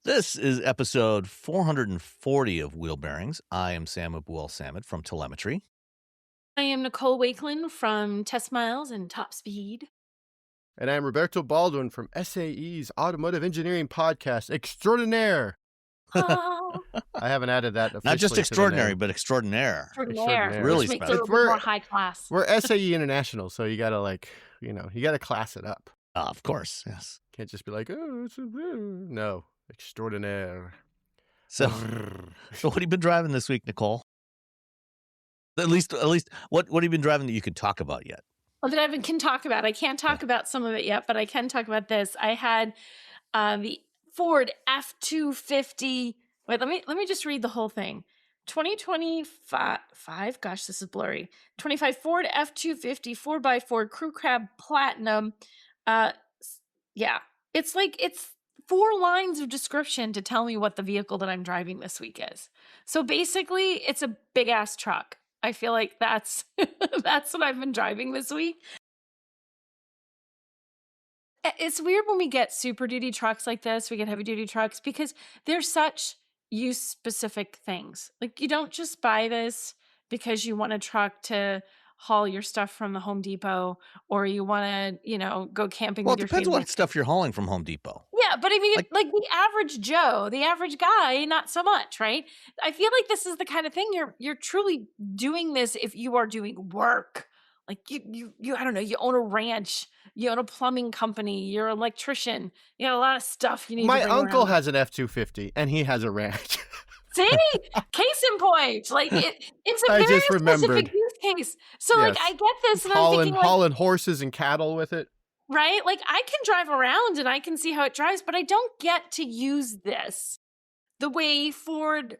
This is episode 440 of Wheel Bearings. I am Sam Abuel-Samad from Telemetry. I am Nicole Wakeland from Test Miles and Top Speed. And I'm Roberto Baldwin from SAE's Automotive Engineering Podcast Extraordinaire. Oh, I haven't added that officially. Not just to the extraordinary, name. but extraordinaire. extraordinaire. Really which makes special. it a little bit more high class. We're SAE International, so you gotta you gotta class it up. Of course, yes. Can't just be like, oh, no, extraordinaire. So what have you been driving this week, Nicole? At least, what have you been driving that you can talk about yet? Well, that I can talk about. I can't talk about some of it yet, but I can talk about this. I had the Ford F-250. Wait, let me just read the whole thing. 2025. Gosh, this is blurry. 25 Ford F-250 4x4 Crew Cab Platinum. Yeah, it's 4 lines of description to tell me what the vehicle that I'm driving this week is. So basically, it's a big ass truck. I feel like that's that's what I've been driving this week. It's weird when we get super duty trucks like this, we get heavy duty trucks, because they're such use specific things. Like, you don't just buy this because you want a truck to haul your stuff from the Home Depot, or you want to, go camping Well, with it your depends family. what stuff you're hauling from Home Depot. Yeah, but I mean, Like- like the average Joe, the average guy, not so much, right? I feel like this is the kind of thing you're truly doing this if you are doing work. Like you I don't know, you own a ranch, you own a plumbing company, you're an electrician, you got a lot of stuff you need. My to bring uncle around. has an F-250, and he has a ranch. See, case in point, like it's a I very just remembered. specific use case. So like Yes. I get this, and I'm hauling, thinking, like, hauling horses and cattle with it. right? Like, I can drive around and I can see how it drives, but I don't get to use this the way Ford.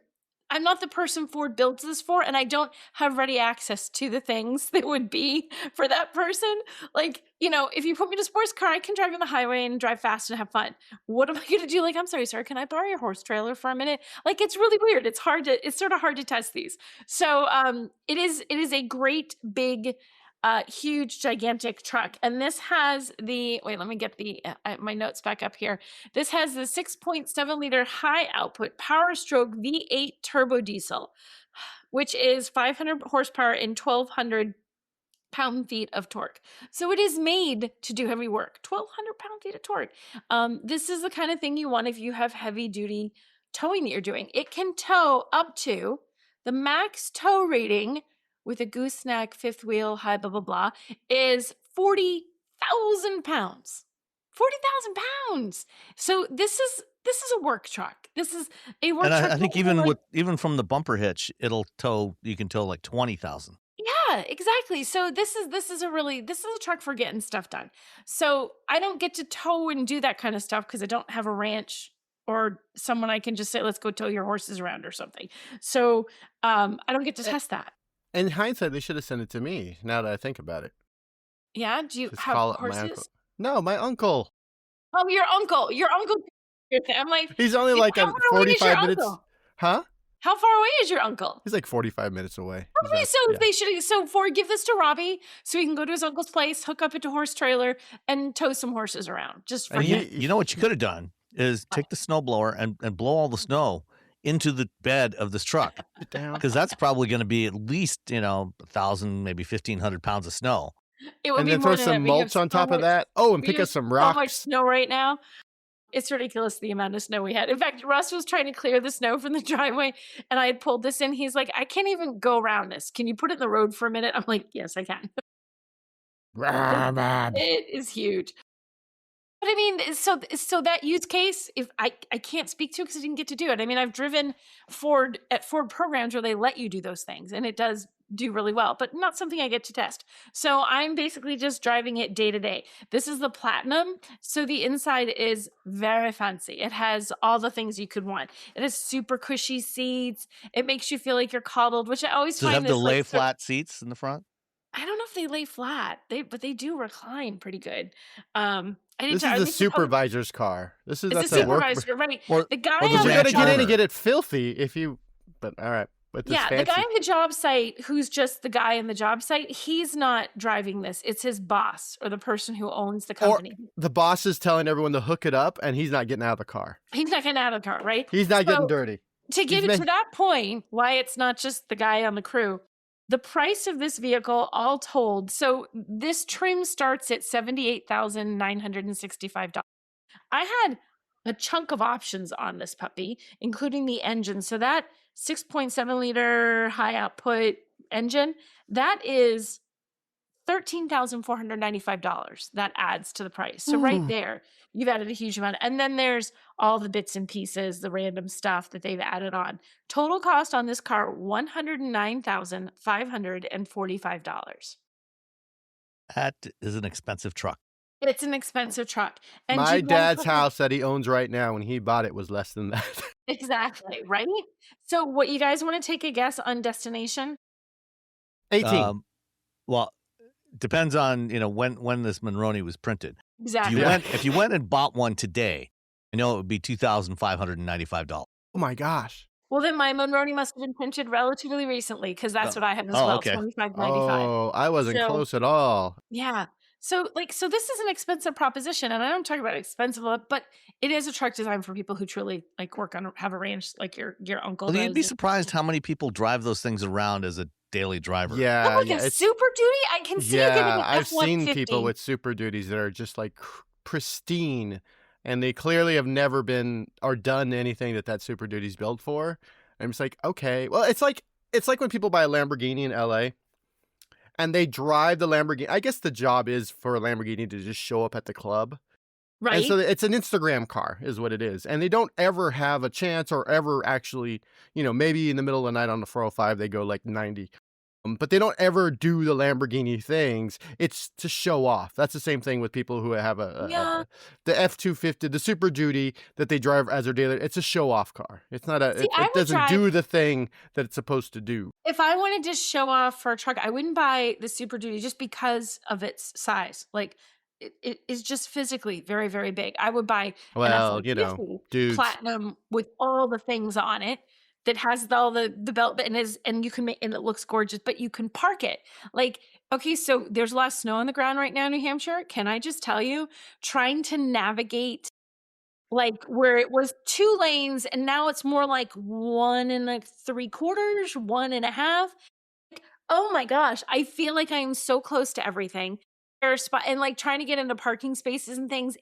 I'm not the person Ford builds this for, and I don't have ready access to the things that would be for that person. Like, if you put me in a sports car, I can drive on the highway and drive fast and have fun. What am I going to do? Like, I'm sorry, sir, can I borrow your horse trailer for a minute? Like, it's really weird. It's sort of hard to test these. So, it is a great big, huge, gigantic truck. And this has wait, let me get my notes back up here. This has the 6.7 liter high output Power Stroke V8 turbo diesel, which is 500 horsepower and 1,200 pound-feet of torque. So it is made to do heavy work. 1,200 pound-feet of torque. This is the kind of thing you want if you have heavy-duty towing that you're doing. It can tow up to the max tow rating with a gooseneck, fifth wheel, high blah, blah, blah, is 40,000 pounds. 40,000 pounds. So this is a work truck. This is a work And truck. I think even from the bumper hitch, you can tow like 20,000. Yeah, exactly. So this is a truck for getting stuff done. So I don't get to tow and do that kind of stuff because I don't have a ranch or someone I can just say, let's go tow your horses around or something. So I don't get to test that. In hindsight, they should have sent it to me, now that I think about it. Yeah? Do you Just have call it my horses? uncle. No, my uncle. Oh, your uncle. Your uncle. I'm like, He's only like how a far away is your 45 minutes. uncle? Huh? How far away is your uncle? He's like 45 minutes away. Okay, He's so yeah. they should. So Ford, give this to Robbie so he can go to his uncle's place, hook up into a horse trailer, and tow some horses around. Just for And him. you know what you could have done is take the snowblower and blow all the snow into the bed of this truck, down. because that's probably going to be at least 1,000, maybe 1,500 pounds of snow. It would And be then more throw than some that. We have mulch on so top of much- that. Oh, and we pick have up some so much rocks. snow right now. It's ridiculous the amount of snow we had. In fact, Russ was trying to clear the snow from the driveway, and I had pulled this in. He's like, I can't even go around this. Can you put it in the road for a minute? I'm like, yes, I can. It is huge. But I mean, so that use case, if I can't speak to it because I didn't get to do it. I mean, I've driven Ford programs where they let you do those things, and it does do really well, but not something I get to test. So I'm basically just driving it day to day. This is the Platinum, so the inside is very fancy. It has all the things you could want. It has super cushy seats. It makes you feel like you're coddled, which I always Does it find have the this, lay like, flat seats in the front? I don't know if they lay flat, but they do recline pretty good. This is the supervisor's car. It's a supervisor, right? Or- The guy or the on Because you the got to ranch get in owner. and get it filthy if you. But all right. With this Yeah, the guy on the job site who's just the guy on the job site, he's not driving this. It's his boss or the person who owns the company. The boss is telling everyone to hook it up, and he's not getting out of the car. He's not getting out of the car, right? He's not getting dirty. To get it to that point, why it's not just the guy on the crew, the price of this vehicle, all told, so this trim starts at $78,965. I had a chunk of options on this puppy, including the engine. So that 6.7 liter high output engine, that is $13,495. That adds to the price. So right there, you've added a huge amount. And then there's all the bits and pieces, the random stuff that they've added on. Total cost on this car, $109,545. That is an expensive truck. It's an expensive truck. And my dad's house that he owns right now, when he bought it, was less than that. Exactly, right? So what, you guys want to take a guess on destination? 18. Well, depends on, when this Monroney was printed. Exactly. If you went and bought one today, it would be $2,595. Oh my gosh. Well, then my Monroney must have been printed relatively recently, because that's what I have as well. Okay. $25.95. Oh, I wasn't close at all. Yeah. So this is an expensive proposition, and I don't talk about expensive, but it is a truck designed for people who truly have a ranch, like your uncle. Well, does. you'd be surprised how many people drive those things around as a daily driver. Yeah, a Super Duty. I can see. Yeah, I've seen people with Super Duties that are just like pristine, and they clearly have never been or done anything that Super Duty's built for. I'm just like, okay, well, it's like when people buy a Lamborghini in LA. And they drive the Lamborghini. I guess the job is for a Lamborghini to just show up at the club. Right. And so it's an Instagram car is what it is. And they don't ever have a chance or ever actually, maybe in the middle of the night on the 405, they go like 90. But they don't ever do the Lamborghini things. It's to show off. That's the same thing with people who have the F-250, the Super Duty that they drive as their daily. It's a show off car. It's not it doesn't do the thing that it's supposed to do. If I wanted to show off for a truck, I wouldn't buy the Super Duty just because of its size. Like it is just physically very, very big. I would buy an F-150 Platinum with all the things on it. That has all the belt and you can make, and it looks gorgeous, but you can park it. Like, okay, so there's a lot of snow on the ground right now in New Hampshire. Can I just tell you, trying to navigate like where it was 2 lanes and now it's more like 1 3/4, 1.5. Oh my gosh, I feel like I am so close to everything. And like trying to get into parking spaces and things,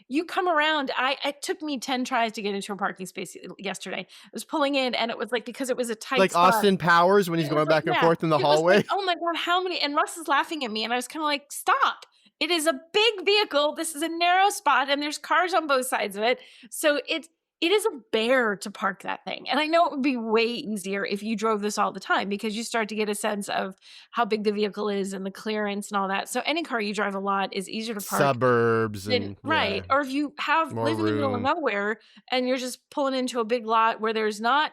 you come around. It took me 10 tries to get into a parking space yesterday. I was pulling in and it was like, because it was a tight spot. Austin Powers when he's going back and forth in the hallway. Like, oh my God, how many? And Russ is laughing at me and I was kind of like, stop. It is a big vehicle. This is a narrow spot and there's cars on both sides of it. So it is a bear to park that thing. And I know it would be way easier if you drove this all the time, because you start to get a sense of how big the vehicle is and the clearance and all that. So any car you drive a lot is easier to park. Suburbs. Right. Or if you live in the middle of nowhere and you're just pulling into a big lot where there's not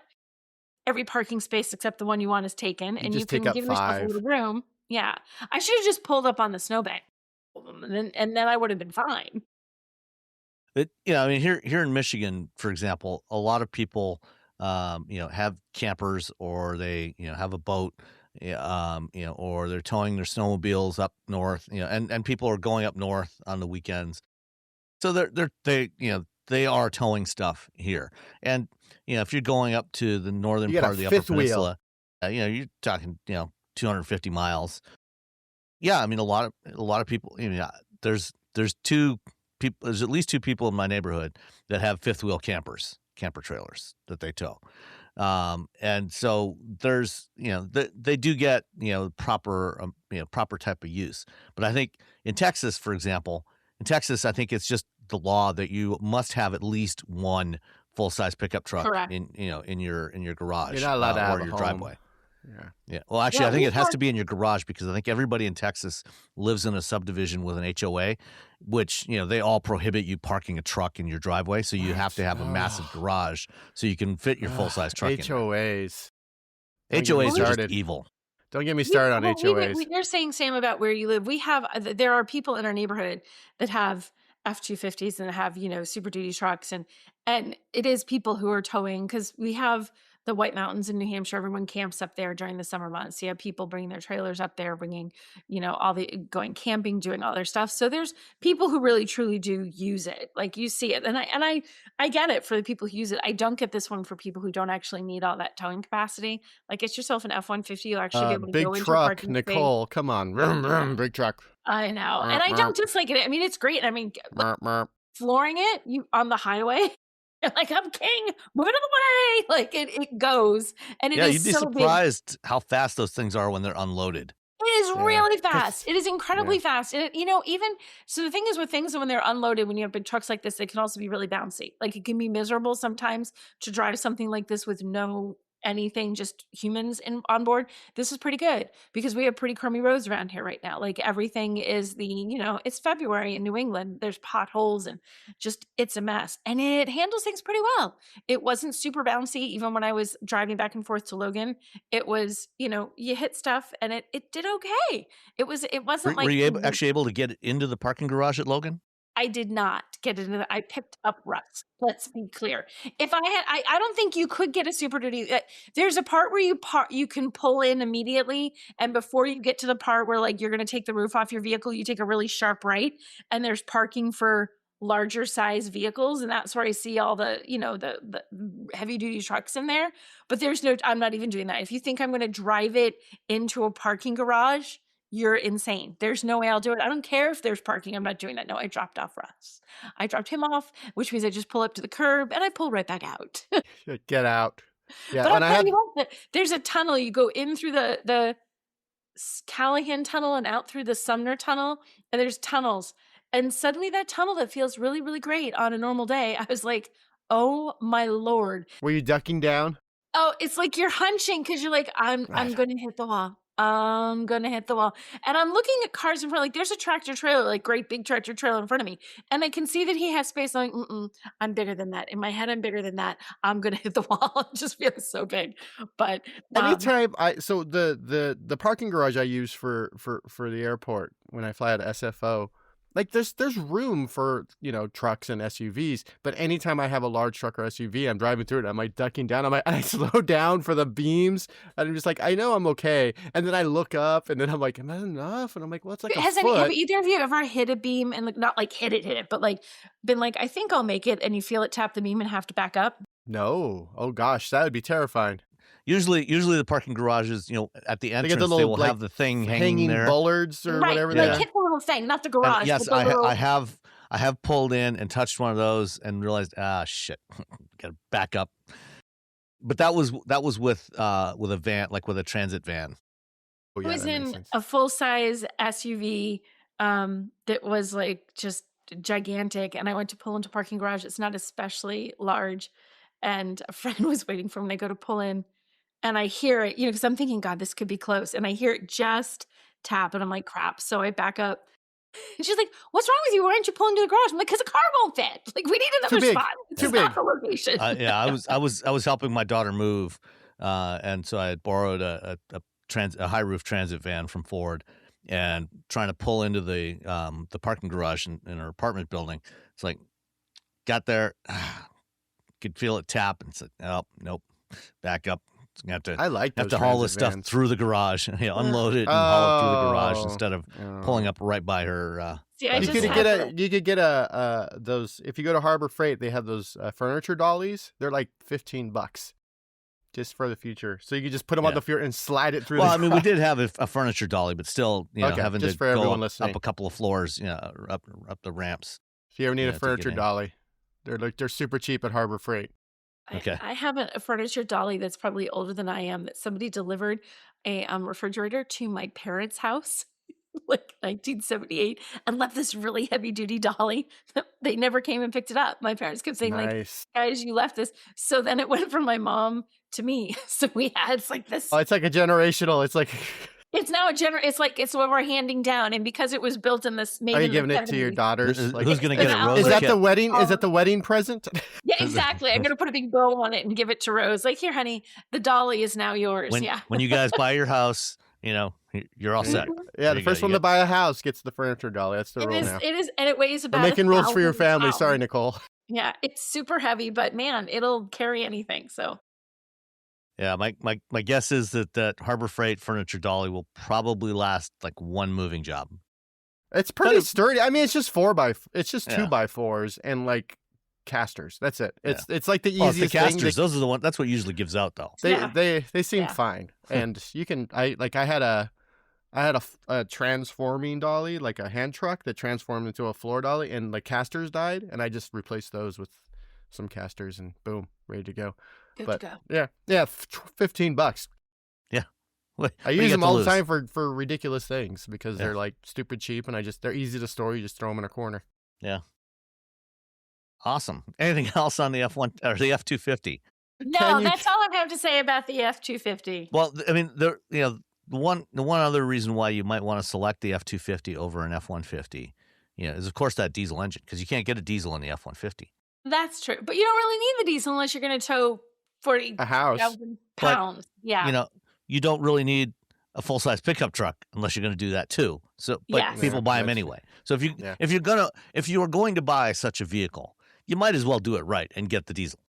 every parking space except the one you want is taken, and you can give yourself a little room. Yeah. I should have just pulled up on the snowbank and then I would have been fine. But here in Michigan, for example, a lot of people, have campers, or they, have a boat, or they're towing their snowmobiles up north, and people are going up north on the weekends. So they are towing stuff here. And, if you're going up to the northern part of the Upper Peninsula, you're talking, 250 miles. Yeah. I mean, a lot of people, there's at least 2 people in my neighborhood that have 5th wheel camper trailers that they tow. And so there's, they do get, proper type of use. But I think in Texas, for example, I think it's just the law that you must have at least one full-size pickup truck in your garage. You're not allowed to have or your home. driveway. Yeah. Well, actually, I think it has to be in your garage, because I think everybody in Texas lives in a subdivision with an HOA, which, they all prohibit you parking a truck in your driveway. So you have to have a massive garage so you can fit your full-size truck in. HOAs. HOAs are just evil. Don't get me started on HOAs. You're saying, Sam, about where you live. There are people in our neighborhood that have F-250s and have, Super Duty trucks. And it is people who are towing, because we have the White Mountains in New Hampshire. Everyone camps up there during the summer months. You have people bringing their trailers up there, bringing, all the going camping, doing all their stuff. So there's people who really truly do use it. Like you see it. And I get it for the people who use it. I don't get this one for people who don't actually need all that towing capacity. Like get yourself an F-150. You'll actually be able to Big go into a truck, parking space. Nicole. Come on. Vroom, vroom, big truck. I know. And I don't dislike it. I mean, it's great. I mean, flooring it on the highway. Like I'm king, move it out of the way. Like it goes, and it is you'd be so big. surprised how fast those things are when they're unloaded. It is really fast. It is incredibly fast. And even so, the thing is with things when they're unloaded, when you have big trucks like this, they can also be really bouncy. Like it can be miserable sometimes to drive something like this with no anything, just humans on board. This is pretty good because we have pretty crummy roads around here right now. Like everything is it's February in New England. There's potholes and just it's a mess. And it handles things pretty well. It wasn't super bouncy even when I was driving back and forth to Logan. It was, you hit stuff and it did okay. It wasn't like were you actually able to get it into the parking garage at Logan? I did not get into that. I picked up rust. Let's be clear. If I had, I don't think you could get a Super Duty. There's a part where you can pull in immediately, and before you get to the part where like you're going to take the roof off your vehicle, you take a really sharp right, and there's parking for larger size vehicles, and that's where I see all the the heavy duty trucks in there. But I'm not even doing that. If you think I'm going to drive it into a parking garage, you're insane. There's no way I'll do it. I don't care if there's parking. I'm not doing that. No, I dropped off Russ. I dropped him off, which means I just pull up to the curb and I pull right back out. Get out. Yeah, but I'll tell you what, there's a tunnel. You go in through the Callahan tunnel and out through the Sumner tunnel, and there's tunnels. And suddenly that tunnel that feels really, really great on a normal day, I was like, oh my Lord. Were you ducking down? Oh, it's like you're hunching because you're like, I'm going to hit the wall. I'm gonna hit the wall. And I'm looking at cars in front, like there's a tractor trailer, like great big tractor trailer in front of me. And I can see that he has space. I'm like, I'm bigger than that. In my head, I'm bigger than that. I'm gonna hit the wall. It just feels so big. But anytime the parking garage I use for the airport when I fly out of SFO, like there's room for trucks and SUVs, but anytime I have a large truck or SUV, I'm driving through it, I'm like ducking down, I slow down for the beams, and I'm just like, I know I'm okay, and then I look up, and then I'm like, am that enough? And I'm like, well, it's like have either of you ever hit a beam and like not like hit it, but like been like, I think I'll make it, and you feel it tap the beam and have to back up? No. Oh gosh, that would be terrifying. Usually the parking garages, at the entrance, they will have the thing hanging there. Bollards or whatever. Like hit the little thing, not the garage. And yes, I have pulled in and touched one of those and realized, shit, gotta back up. But that was with a van, like with a transit van. Oh, yeah, I was in a full size SUV that was like just gigantic, and I went to pull into parking garage. It's not especially large, and a friend was waiting for me to go to pull in. And I hear it, because I'm thinking, God, this could be close. And I hear it just tap, and I'm like, crap. So I back up. And she's like, what's wrong with you? Why aren't you pulling to the garage? I'm like, because the car won't fit. Like, we need another spot. It's not the location. I was helping my daughter move, and so I had borrowed a high roof transit van from Ford, and trying to pull into the parking garage in her apartment building. It's like, got there, could feel it tap, and it's like, oh, nope, back up. You have to haul this stuff through the garage, unload it and haul it through the garage instead of pulling up right by her. You could get those, if you go to Harbor Freight, they have those furniture dollies. They're like $15 just for the future. So you could just put them on the floor and slide it through. Well, I mean, we did have a furniture dolly, but still, having just to for go up a couple of floors, up the ramps. If you ever need a furniture dolly, they're super cheap at Harbor Freight. Okay. I have a furniture dolly that's probably older than I am, that somebody delivered a refrigerator to my parents' house, like 1978, and left this really heavy duty dolly. They never came and picked it up. My parents kept saying, like, guys, you left this. So then it went from my mom to me. So it's like this. Oh, it's like a generational. It's like. It's now it's what we're handing down, and because it was built in this. Are you giving it to your daughters? Who's going to get it? Rose? Is that the wedding? Is that the wedding present? Yeah, exactly. I'm going to put a big bow on it and give it to Rose. Like, here, honey, the dolly is now yours. When you guys buy your house, you're all set. Yeah, the first one to buy a house gets the furniture dolly. That's the rule now. It is, and it weighs about. We're making rules for your family. Pounds. Sorry, Nicole. Yeah, it's super heavy, but man, it'll carry anything. So. Yeah, my guess is that Harbor Freight furniture dolly will probably last like one moving job. It's But pretty sturdy. I mean, it's just it's just Yeah. 2x4s and like casters. That's it. Yeah. It's like the Well, it's the easiest thing. casters. Those are the one. That's what usually gives out, though. Yeah. They seem Yeah. fine, and you can. I had a transforming dolly, like a hand truck that transformed into a floor dolly, and like casters died, and I just replaced those with some casters, and boom, ready to go. Good But to go. yeah, $15. Yeah. What I do you use got them to all the lose? time for ridiculous things because Yeah. they're like stupid cheap, and they're easy to store. You just throw them in a corner. Yeah. Awesome. Anything else on the F1 or the F250? No, that's all I have to say about the F250. Well, I mean, the one other reason why you might want to select the F250 over an F150, is of course that diesel engine, because you can't get a diesel in the F150. That's true. But you don't really need the diesel unless you're going to tow A house. 40,000 pounds. Yeah. You don't really need a full size pickup truck unless you're going to do that too. So, but Yes. people Yeah, buy them that's anyway. So Yeah. if you are going to buy such a vehicle, you might as well do it right and get the diesel.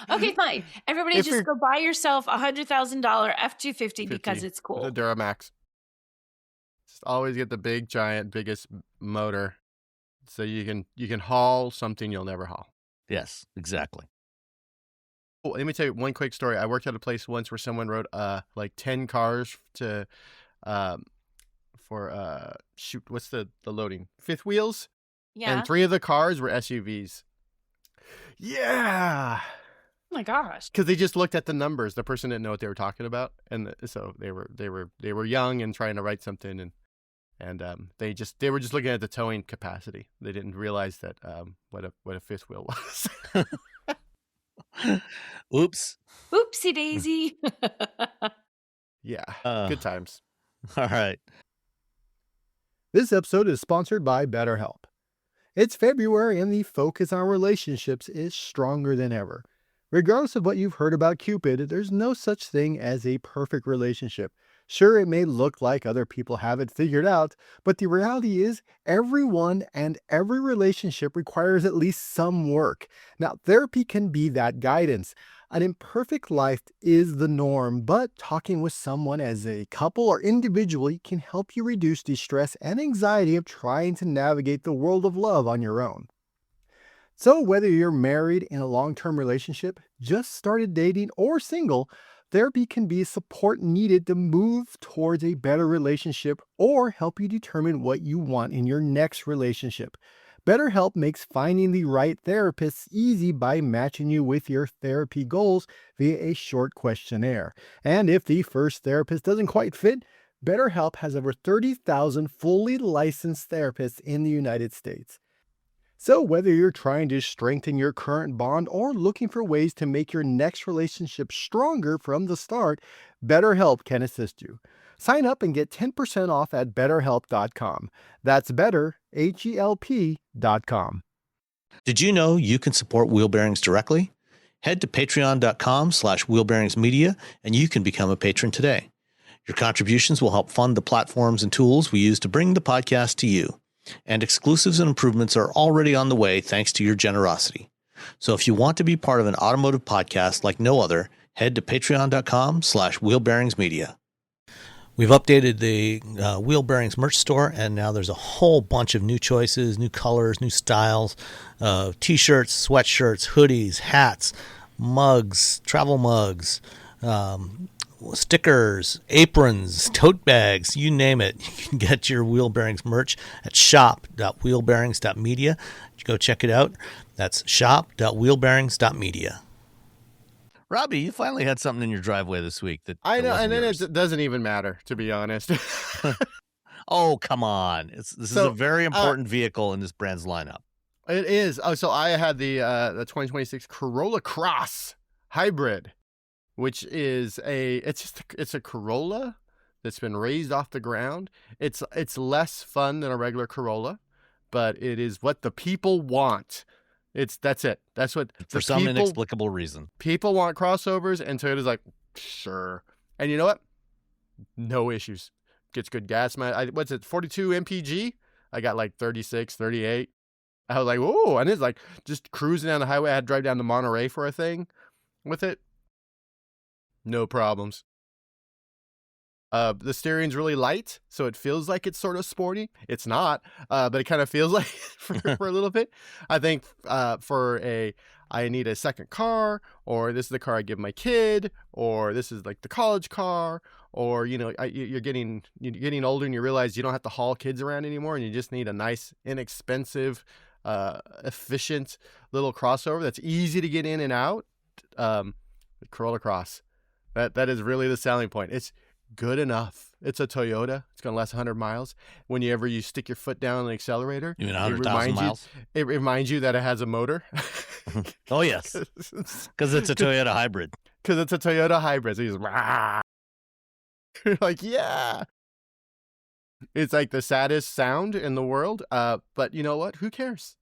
Okay, fine. Everybody If just you're- go buy yourself a $100,000 F250 because 50 it's cool. The Duramax. Just always get the big, giant, biggest motor, so you can haul something you'll never haul. Yes, exactly. Oh, let me tell you one quick story. I worked at a place once where someone wrote like 10 cars to shoot, what's the loading? Fifth wheels? Yeah. And 3 of the cars were SUVs. Yeah. Oh my gosh. Because they just looked at the numbers. The person didn't know what they were talking about, and so they were young and trying to write something, and they were just looking at the towing capacity. They didn't realize that what a fifth wheel was. Oops. Oopsie daisy. Yeah, good times. All right. This episode is sponsored by BetterHelp. It's February and the focus on relationships is stronger than ever. Regardless of what you've heard about Cupid, there's no such thing as a perfect relationship. Sure, it may look like other people have it figured out, but the reality is everyone and every relationship requires at least some work. Now, therapy can be that guidance. An imperfect life is the norm, but talking with someone as a couple or individually can help you reduce the stress and anxiety of trying to navigate the world of love on your own. So whether you're married in a long-term relationship, just started dating, or single, therapy can be support needed to move towards a better relationship or help you determine what you want in your next relationship. BetterHelp makes finding the right therapist easy by matching you with your therapy goals via a short questionnaire. And if the first therapist doesn't quite fit, BetterHelp has over 30,000 fully licensed therapists in the United States. So whether you're trying to strengthen your current bond or looking for ways to make your next relationship stronger from the start, BetterHelp can assist you. Sign up and get 10% off at BetterHelp.com. That's BetterHelp.com. Did you know you can support Wheel Bearings directly? Head to patreon.com/wheelbearingsmedia and you can become a patron today. Your contributions will help fund the platforms and tools we use to bring the podcast to you. And exclusives and improvements are already on the way thanks to your generosity. So if you want to be part of an automotive podcast like no other, head to patreon.com/wheelbearingsmedia. We've updated the Wheel Bearings merch store, and now there's a whole bunch of new choices, new colors, new styles, t-shirts, sweatshirts, hoodies, hats, mugs, travel mugs, stickers, aprons, tote bags, you name it. You can get your Wheel Bearings merch at shop.wheelbearings.media. Go check it out. That's shop.wheelbearings.media. Robbie, you finally had something in your driveway this week that I know, and then yours. it doesn't even matter, to be honest. Oh, come on. This is a very important vehicle in this brand's lineup. It is. Oh, so I had the 2026 Corolla Cross Hybrid, which is it's a Corolla that's been raised off the ground. It's less fun than a regular Corolla, but it is what the people want. That's it. That's what For some inexplicable reason. People want crossovers, and Toyota's like, sure. And you know what? No issues. Gets good gas mileage. What's it, 42 mpg? I got like 36, 38. I was like, whoa. And it's like just cruising down the highway. I had to drive down to Monterey for a thing with it. No problems. The steering's really light, so it feels like it's sort of sporty. It's not, but it kind of feels like for a little bit. I think I need a second car, or this is the car I give my kid, or this is like the college car, or you're getting older and you realize you don't have to haul kids around anymore, and you just need a nice, inexpensive, efficient little crossover that's easy to get in and out. The Corolla Cross, that is really the selling point. It's good enough. It's a Toyota. It's going to last 100 miles. Whenever you stick your foot down on the accelerator, You mean 100,000 miles? It reminds you that it has a motor. Oh, yes. Because it's a Toyota hybrid. Because it's a Toyota hybrid. So you just, rah. You're like, yeah. It's like the saddest sound in the world. But you know what? Who cares?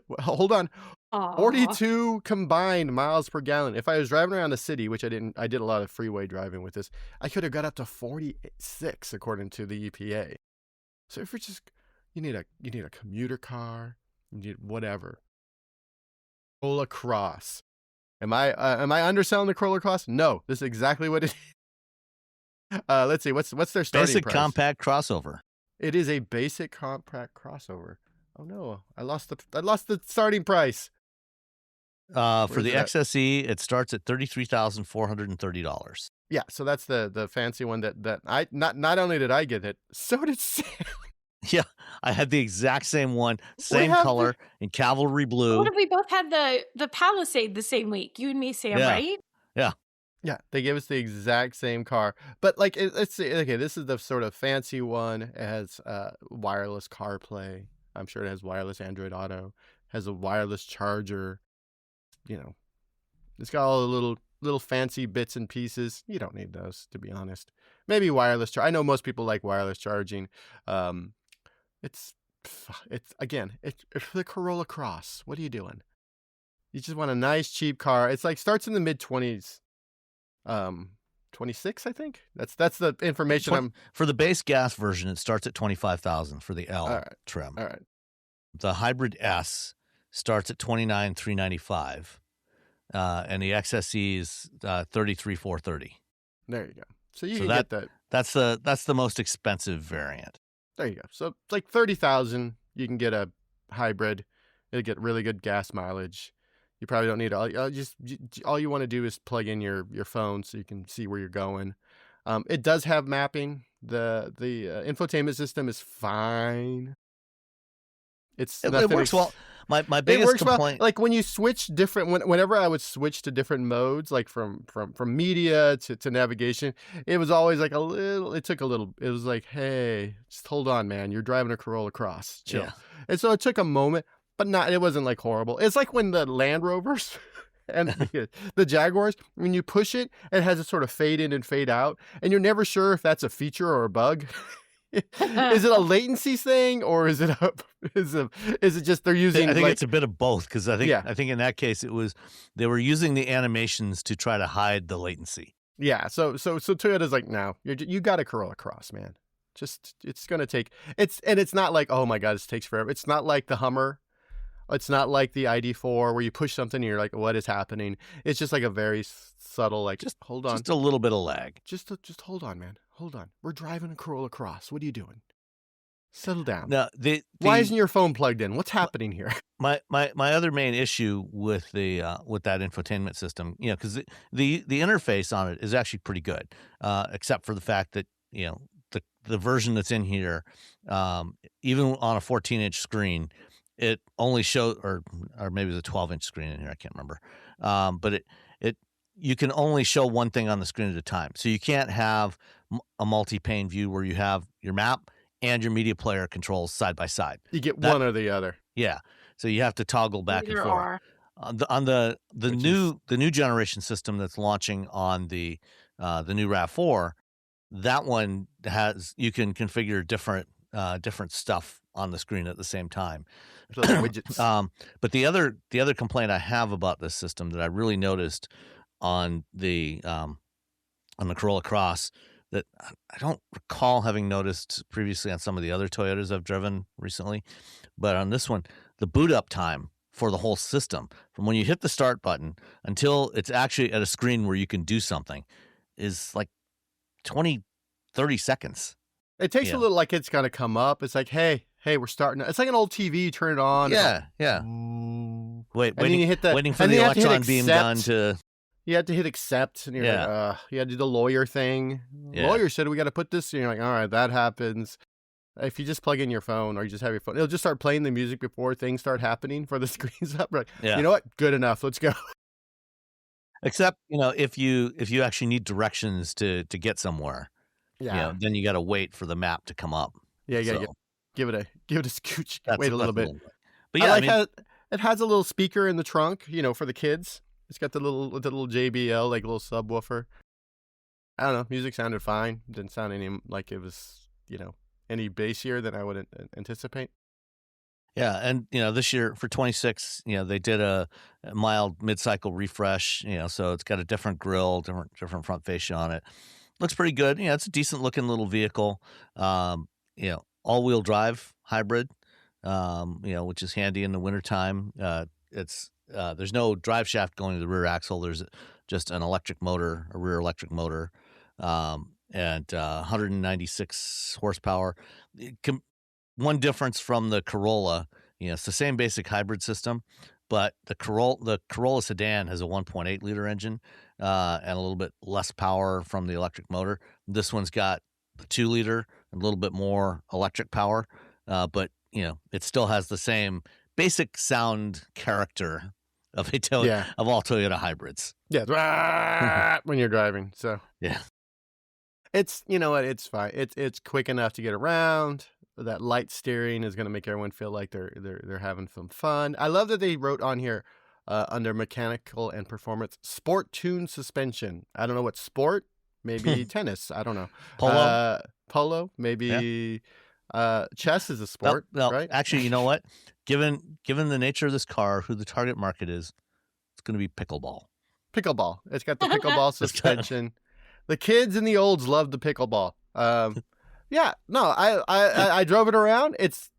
Well, hold on. Aw. 42 combined miles per gallon. If I was driving around the city, which I didn't, I did a lot of freeway driving with this, I could have got up to 46 according to the EPA. So if you're just, you need a commuter car, you need whatever. Corolla Cross. Am I underselling the Corolla Cross? No, this is exactly what it is. Let's see, what's their starting Basic price? compact crossover. It is a basic compact crossover. Oh no, I lost the starting price. For Where's the it at? XSE, it starts at $33,430. Yeah, so that's the fancy one that I not only did I get it, so did Sam. Yeah, I had the exact same one, same have color in cavalry blue. What if we both had the Palisade the same week? You and me, Sam, Yeah. right? Yeah, they gave us the exact same car. But like, let's see. Okay, this is the sort of fancy one. It has wireless CarPlay. I'm sure it has wireless Android Auto. Has a wireless charger. It's got all the little fancy bits and pieces. You don't need those, to be honest. Maybe wireless I know most people like wireless charging. It's the Corolla Cross. What are you doing? You just want a nice cheap car. It's like starts in the mid-20s. 26, I think. That's the information For the base gas version, it starts at $25,000 for the L All right. trim. All right. The hybrid S starts at $29,395, and the XSE is $33,430. There you go. So you So can that- get that. That's the most expensive variant. There you go. So it's like 30,000. You can get a hybrid. It'll get really good gas mileage. You probably don't need all you want to do is plug in your phone so you can see where you're going. It does have mapping. The infotainment system is fine. It works well. My biggest complaint, like when you switch whenever I would switch to different modes, like from media to navigation, it was always like it was like, hey, just hold on, man, you're driving a Corolla Cross, chill. Yeah. And so it took a moment, but it wasn't like horrible. It's like when the Land Rovers and the Jaguars, when you push it, it has a sort of fade in and fade out, and you're never sure if that's a feature or a bug. Is it a latency thing, or is it just they're using? I think it's a bit of both, because I Yeah. think in that case they were using the animations to try to hide the latency. Yeah. So Toyota's like, no, you got a Corolla Cross, man. Just it's gonna take it's not like, oh my god, this takes forever. It's not like the Hummer. It's not like the ID4 where you push something and you're like, what is happening? It's just like a very subtle, like, just hold on. Just a little bit of lag. Just hold on, man. Hold on. We're driving a Corolla Cross. What are you doing? Settle down. Now, Why isn't your phone plugged in? What's happening here? my other main issue with with that infotainment system, because the interface on it is actually pretty good, except for the fact that the version that's in here, even on a 14-inch screen, it only shows, or maybe it's a 12-inch screen in here, I can't remember, but you can only show one thing on the screen at a time. So you can't have a multi-pane view where you have your map and your media player controls side by side. You get one or the other. Yeah. So you have to toggle back Either and forth. or. On the new generation system that's launching on the new RAV4, that one you can configure different stuff on the screen at the same time. So the widgets. But the other complaint I have about this system that I really noticed on the Corolla Cross that I don't recall having noticed previously on some of the other Toyotas I've driven recently, but on this one, the boot up time for the whole system. From when you hit the start button until it's actually at a screen where you can do something is like 20, 30 seconds. It takes Yeah. a little, like it's got to come up. It's like, hey, we're starting. It's like an old TV. You turn it on. Yeah, yeah. And then you hit the, waiting for and the then you have to hit electron beam gun accept. to. You have to hit accept, and you're like, you had to do the lawyer thing. Yeah. Lawyer said we got to put this. And you're like, all right, that happens. If you just plug in your phone or you just have your phone, it'll just start playing the music before things start happening for the screens up. Right? Yeah. You know what? Good enough. Let's go. Except, if you actually need directions to get somewhere, then you got to wait for the map to come up. Yeah, you gotta give it a scooch. Wait a little bit. But yeah, I like how it has a little speaker in the trunk, for the kids. It's got the little JBL, like little subwoofer. I don't know. Music sounded fine. Didn't sound any like it was, any bassier than I would anticipate. Yeah, and this year for 26, they did a mild mid-cycle refresh. So it's got a different grille, different front fascia on it. Looks pretty good. It's a decent looking little vehicle. All-wheel drive hybrid. Which is handy in the wintertime. There's no drive shaft going to the rear axle. There's just an electric motor, a rear electric motor, and 196 horsepower. One difference from the Corolla, it's the same basic hybrid system, but the Corolla sedan has a 1.8 liter engine and a little bit less power from the electric motor. This one's got the 2 liter, a little bit more electric power, but it still has the same basic sound character of of all Toyota hybrids. Yeah, when you're driving. So yeah, it's it's fine. It's quick enough to get around. That light steering is going to make everyone feel like they're having some fun. I love that they wrote on here under mechanical and performance, sport tune suspension. I don't know what sport. Maybe tennis. I don't know. Polo. Maybe. Yeah. Chess is a sport, right? Actually, you know what? Given the nature of this car, who the target market is, it's going to be pickleball. Pickleball. It's got the pickleball suspension. The kids and the olds love the pickleball. Yeah. No, I drove it around. This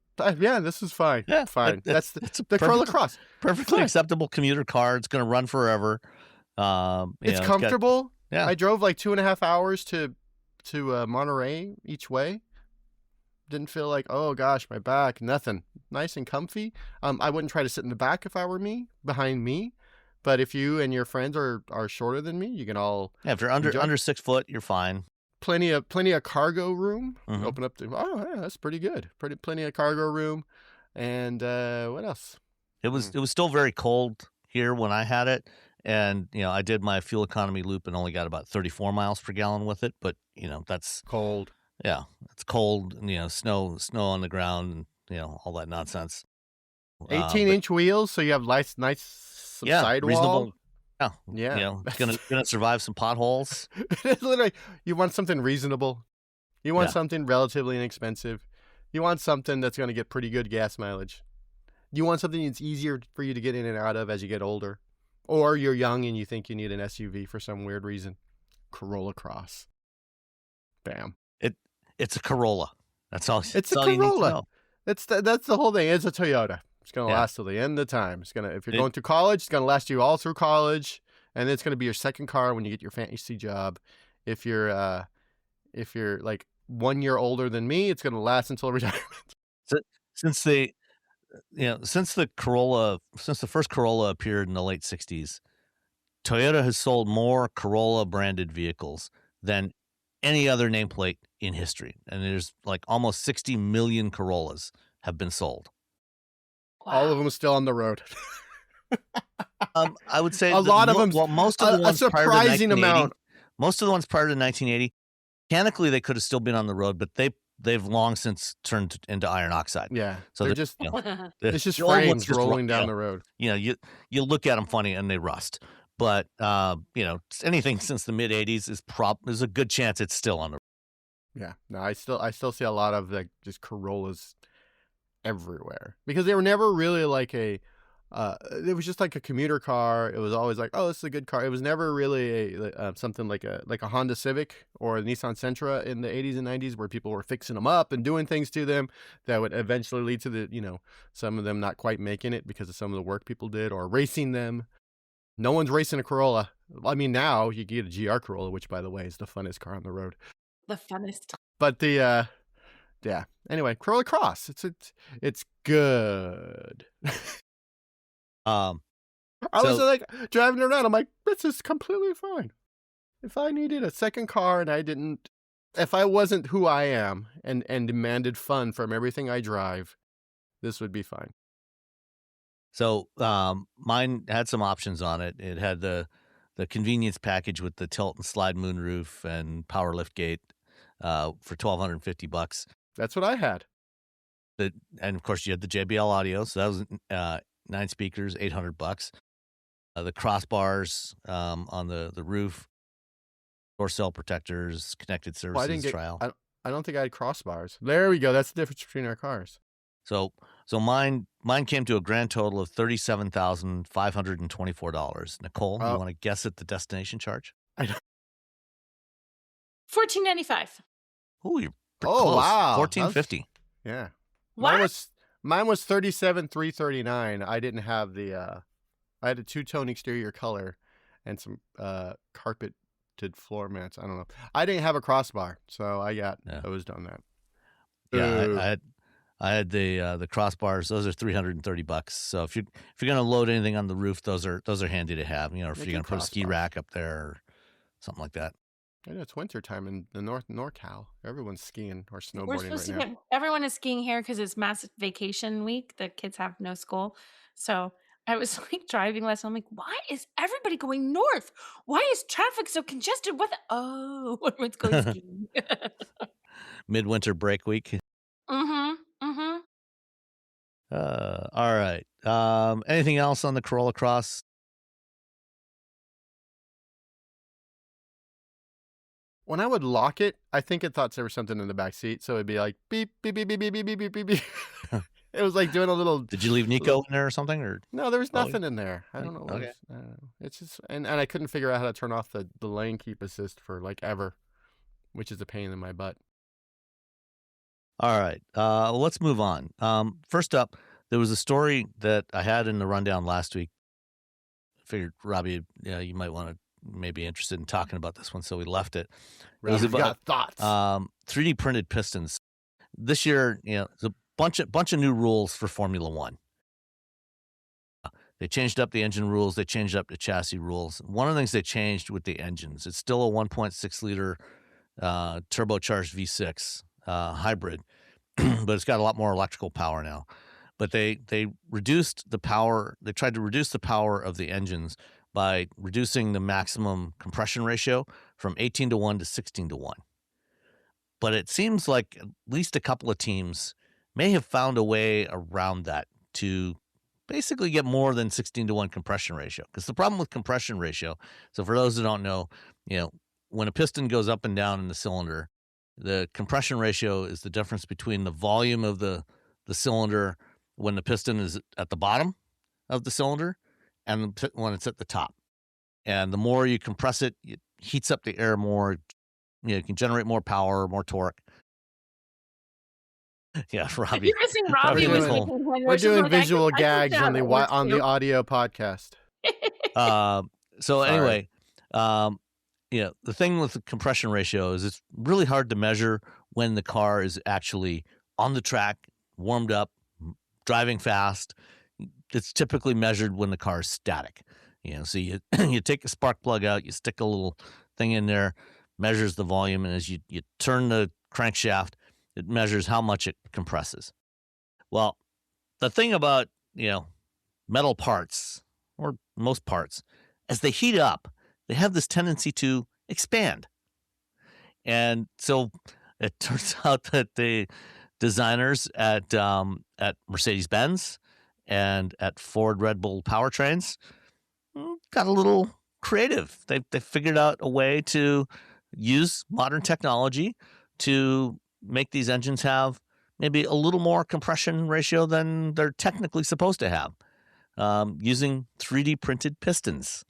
is fine. Yeah, fine. That's the Corolla Cross. Perfectly acceptable commuter car. It's going to run forever. It's comfortable. Yeah. I drove like 2.5 hours to Monterey each way. Didn't feel like, oh gosh, my back, nothing. Nice and comfy. I wouldn't try to sit in the back if I were behind me. But if you and your friends are shorter than me, you can all. Yeah, if you're under 6 foot, you're fine. Plenty of cargo room. Mm-hmm. Open up that's pretty good. Plenty of cargo room. And what else? It was still very cold here when I had it. And, I did my fuel economy loop and only got about 34 miles per gallon with it. But, that's cold. Yeah, it's cold, snow on the ground, and all that nonsense. 18-inch wheels, so you have nice sidewall. Reasonable. Yeah. It's gonna survive some potholes. Literally, you want something reasonable. You want something relatively inexpensive. You want something that's going to get pretty good gas mileage. You want something that's easier for you to get in and out of as you get older, or you're young and you think you need an SUV for some weird reason. Corolla Cross. Bam. It's a Corolla. That's all. It's a Corolla. That's the whole thing. It's a Toyota. It's gonna last till the end of time. If you're going to college, it's gonna last you all through college, and then it's gonna be your second car when you get your fancy job. If you're like 1 year older than me, it's gonna last until retirement. Since the first Corolla appeared in the late 60s, Toyota has sold more Corolla branded vehicles than any other nameplate in history. And there's like almost 60 million Corollas have been sold. Wow. All of them are still on the road. I would say a lot of them. Well, most of the ones a surprising amount. Most of the ones prior to 1980, mechanically they could have still been on the road, but they've long since turned into iron oxide. Yeah, so they're just it's just frames rolling down the road. You look at them funny and they rust. But anything since the mid 80s is a good chance it's still on the road. Yeah, no, I still see a lot of just Corollas everywhere because they were never really like a it was just like a commuter car. It was always like, oh, this is a good car. It was never really something like a Honda Civic or a Nissan Sentra in the 80s and 90s where people were fixing them up and doing things to them that would eventually lead to some of them not quite making it because of some of the work people did or racing them. No one's racing a Corolla. I mean, now you get a GR Corolla, which, by the way, is the funnest car on the road. The funnest. But yeah. Anyway, Corolla Cross. It's good. I was like driving around. I'm like, this is completely fine. If I needed a second car and if I wasn't who I am and demanded fun from everything I drive, this would be fine. So mine had some options on it. It had the convenience package with the tilt and slide moonroof and power lift gate for $1,250. That's what I had. And of course you had the JBL audio, so that was 9 speakers, $800. The crossbars on the roof, door cell protectors, connected services trial. I don't think I had crossbars. There we go. That's the difference between our cars. So mine came to a grand total of $37,524. Nicole, you want to guess at the destination charge? $1,495. Oh, you're pretty close. Wow. $1,450. Yeah. What? Mine was $37,339. I didn't have I had a two-tone exterior color and some carpeted floor mats. I don't know. I didn't have a crossbar, so I was done that. Yeah, I had the crossbars. Those are $330. So if you're gonna load anything on the roof, those are handy to have. If you're gonna put a ski rack up there or something like that. I know it's winter time in the NorCal. Everyone's skiing or snowboarding right now. Everyone is skiing here because it's massive vacation week. The kids have no school. So I was like driving last night. I'm like, why is everybody going north? Why is traffic so congested? Everyone's going skiing. Midwinter break week. Mm-hmm. All right. Anything else on the Corolla Cross? When I would lock it, I think it thought there was something in the back seat, so it'd be like beep beep beep beep beep beep beep beep beep. It was like doing a little. Did you leave Nico in there or something? Or no, there was nothing in there. I don't know. Okay. It's just and I couldn't figure out how to turn off the lane keep assist for like ever, which is a pain in my butt. All right. Let's move on. First up, there was a story that I had in the rundown last week. I figured, Robbie, you might want to maybe interested in talking about this one, so we left it. It was about thoughts. 3D printed pistons. This year, there's a bunch of new rules for Formula One. They changed up the engine rules. They changed up the chassis rules. One of the things they changed with the engines, it's still a 1.6 liter turbocharged V6 hybrid, but it's got a lot more electrical power now. But they reduced the power. They tried to reduce the power of the engines by reducing the maximum compression ratio from 18:1 to 16:1. But it seems like at least a couple of teams may have found a way around that to basically get more than 16:1 compression ratio. Because the problem with compression ratio, so for those who don't know, when a piston goes up and down in the cylinder, the compression ratio is the difference between the volume of the cylinder when the piston is at the bottom of the cylinder and when it's at the top. And the more you compress it, it heats up the air more. You can generate more power, more torque. Yeah, Robbie. You're missing Robbie. We're doing visual gags on the audio podcast. Anyway, the thing with the compression ratio is it's really hard to measure when the car is actually on the track, warmed up, driving fast. It's typically measured when the car is static. So you take a spark plug out, you stick a little thing in there, measures the volume, and as you turn the crankshaft, it measures how much it compresses. Well, the thing about, metal parts, or most parts, as they heat up, they have this tendency to expand. And so it turns out that the designers at Mercedes-Benz and at Ford Red Bull powertrains got a little creative. They figured out a way to use modern technology to make these engines have maybe a little more compression ratio than they're technically supposed to have. using 3D printed pistons.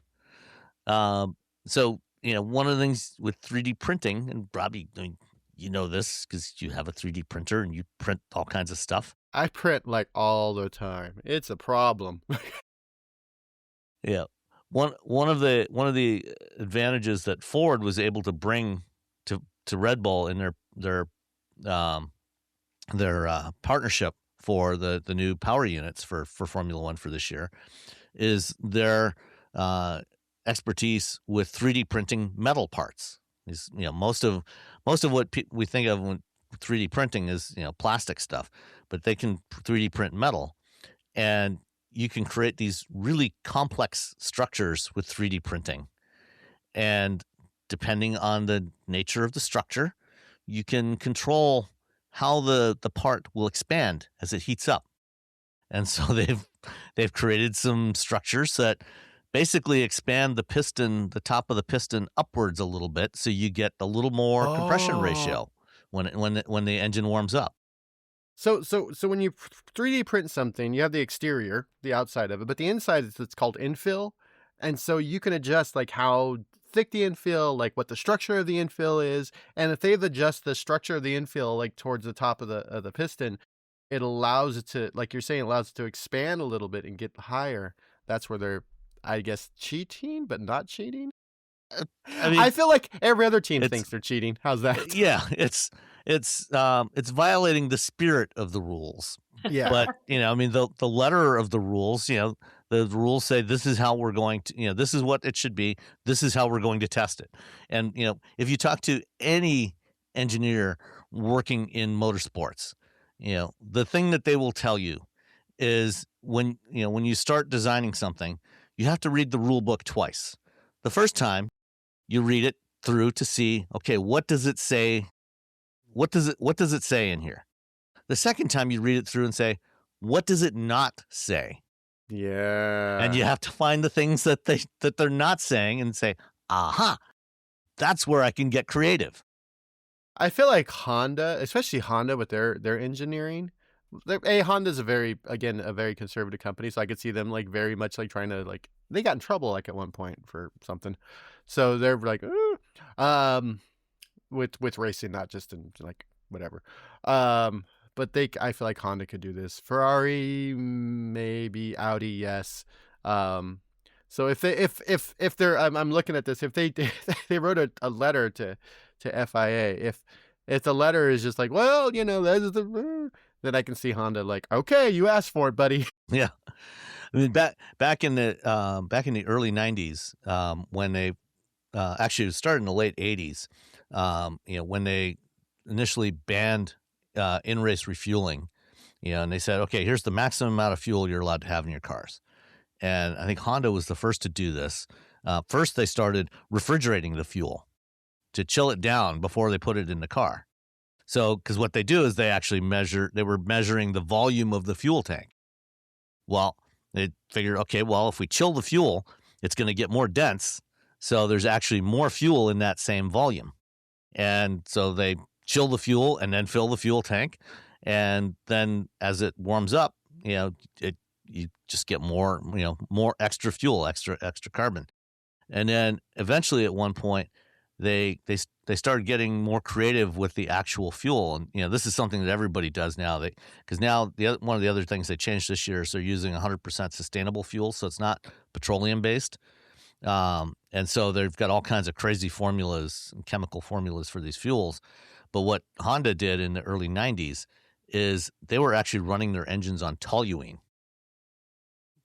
So, one of the things with 3D printing, and Robbie, I mean, you know this because you have a 3D printer and you print all kinds of stuff. I print like all the time. It's a problem. Yeah. One of the advantages that Ford was able to bring to Red Bull in their partnership for the new power units for Formula One for this year is their expertise with 3D printing metal parts. Is most of what we think of when 3D printing is plastic stuff, but they can 3D print metal, and you can create these really complex structures with 3D printing. And depending on the nature of the structure, you can control how the part will expand as it heats up. And so they've created some structures that basically expand the top of the piston upwards a little bit, so you get a little more compression ratio when the engine warms up. So when you 3D print something, you have the exterior, the outside of it, but the inside it's called infill, and so you can adjust like how thick the infill, like what the structure of the infill is, and if they adjust the structure of the infill like towards the top of the piston, it allows it to, like you're saying, allows it to expand a little bit and get higher. That's where they're, I guess, cheating, but not cheating. I mean, I feel like every other team thinks they're cheating. How's that? Yeah, it's violating the spirit of the rules. Yeah. But I mean, the letter of the rules, the rules say this is how we're going to, this is what it should be. This is how we're going to test it. And if you talk to any engineer working in motorsports, the thing that they will tell you is when you start designing something, you have to read the rule book twice. The first time you read it through to see, okay, what does it say? What does it say in here? The second time you read it through and say, what does it not say? Yeah. And you have to find the things that they're not saying and say, aha, that's where I can get creative. I feel like Honda, especially Honda with their engineering, Honda's a very conservative company, so I could see them like very much like trying to like, they got in trouble like at one point for something, so they're like with racing, not just in like whatever, but I feel like Honda could do this. Ferrari, maybe. Audi, yes. So if they're I'm looking at this, if they wrote a letter to FIA, if the letter is just like, well, that's then I can see Honda like, okay, you asked for it, buddy. Yeah. I mean, back in the early 90s, when they actually it started in the late 80s, when they initially banned in-race refueling, and they said, okay, here's the maximum amount of fuel you're allowed to have in your cars. And I think Honda was the first to do this. First, they started refrigerating the fuel to chill it down before they put it in the car. So, because what they do is they actually they were measuring the volume of the fuel tank. Well, they figured, okay, well, if we chill the fuel, it's going to get more dense. So there's actually more fuel in that same volume. And so they chill the fuel and then fill the fuel tank. And then as it warms up, you just get more extra fuel, extra carbon. And then eventually at one point, they started getting more creative with the actual fuel. And, this is something that everybody does now. Because now one of the other things they changed this year is they're using 100% sustainable fuel. So it's not petroleum based. And so they've got all kinds of crazy formulas and chemical formulas for these fuels. But what Honda did in the early 90s is they were actually running their engines on toluene,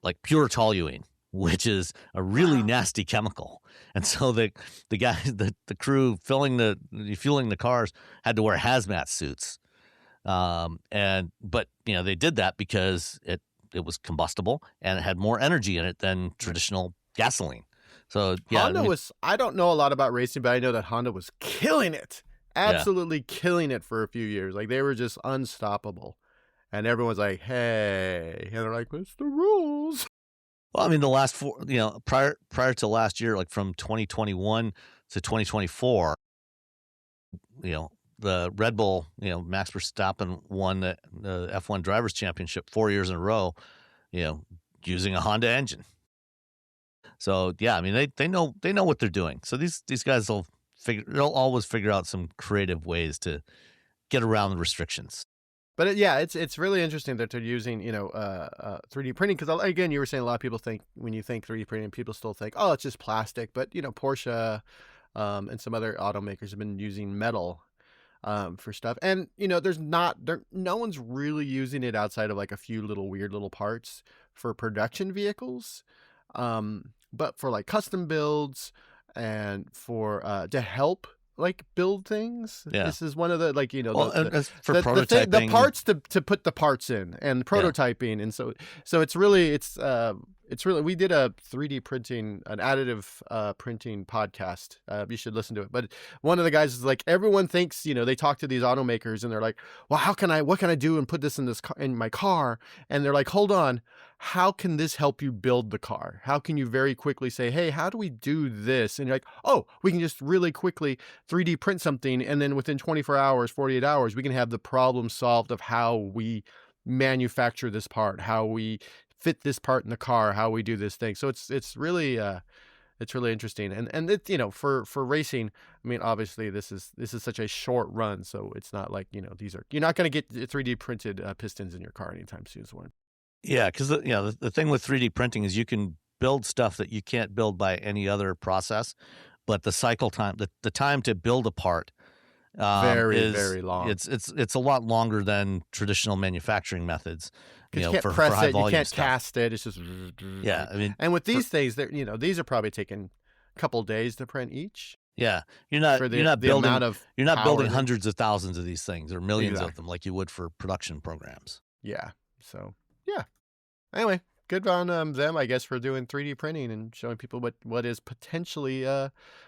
like pure toluene, which is a really nasty chemical. And so the guys, the crew fueling the cars had to wear hazmat suits. But they did that because it was combustible and it had more energy in it than traditional gasoline. So yeah, Honda I don't know a lot about racing, but I know that Honda was killing it. Absolutely killing it for a few years. Like they were just unstoppable. And everyone's like, hey, and they're like, it's the rules. Well, I mean, the last prior to last year, like from 2021 to 2024, the Red Bull, Max Verstappen won the F1 Drivers' Championship 4 years in a row, using a Honda engine. So yeah, I mean they know what they're doing. So these guys they'll always figure out some creative ways to get around the restrictions. But it's really interesting that they're using 3D printing, because again, you were saying a lot of people think, when you think 3D printing, people still think, oh, it's just plastic. But Porsche and some other automakers have been using metal for stuff, and no one's really using it outside of like a few little weird little parts for production vehicles, but for like custom builds and for to help like build things. Yeah. This is one of the for prototyping, the parts to put the parts in, and prototyping. And so it's really we did a 3D printing, an additive printing podcast. You should listen to it. But one of the guys is like, everyone thinks, they talk to these automakers and they're like, well, what can I do and put this in my car? And they're like, hold on, how can this help you build the car? How can you very quickly say, hey, how do we do this? And you're like, oh, we can just really quickly 3D print something, and then within 24 hours, 48 hours, we can have the problem solved of how we manufacture this part, how we fit this part in the car, how we do this thing. So it's really interesting, and it, for racing. I mean, obviously this is such a short run, so it's not like you're not going to get 3D printed pistons in your car anytime soon. Yeah, because the thing with 3D printing is you can build stuff that you can't build by any other process, but the cycle time, the time to build a part, very long. It's a lot longer than traditional manufacturing methods. You can't for press high it, volume you can't stuff. cast it. It's just I mean, and with these things, these are probably taking a couple days to print each. Yeah, you're not building hundreds of thousands of these things or millions of them like you would for production programs. Yeah. So yeah. Anyway, good on them, I guess, for doing 3D printing and showing people what is potentially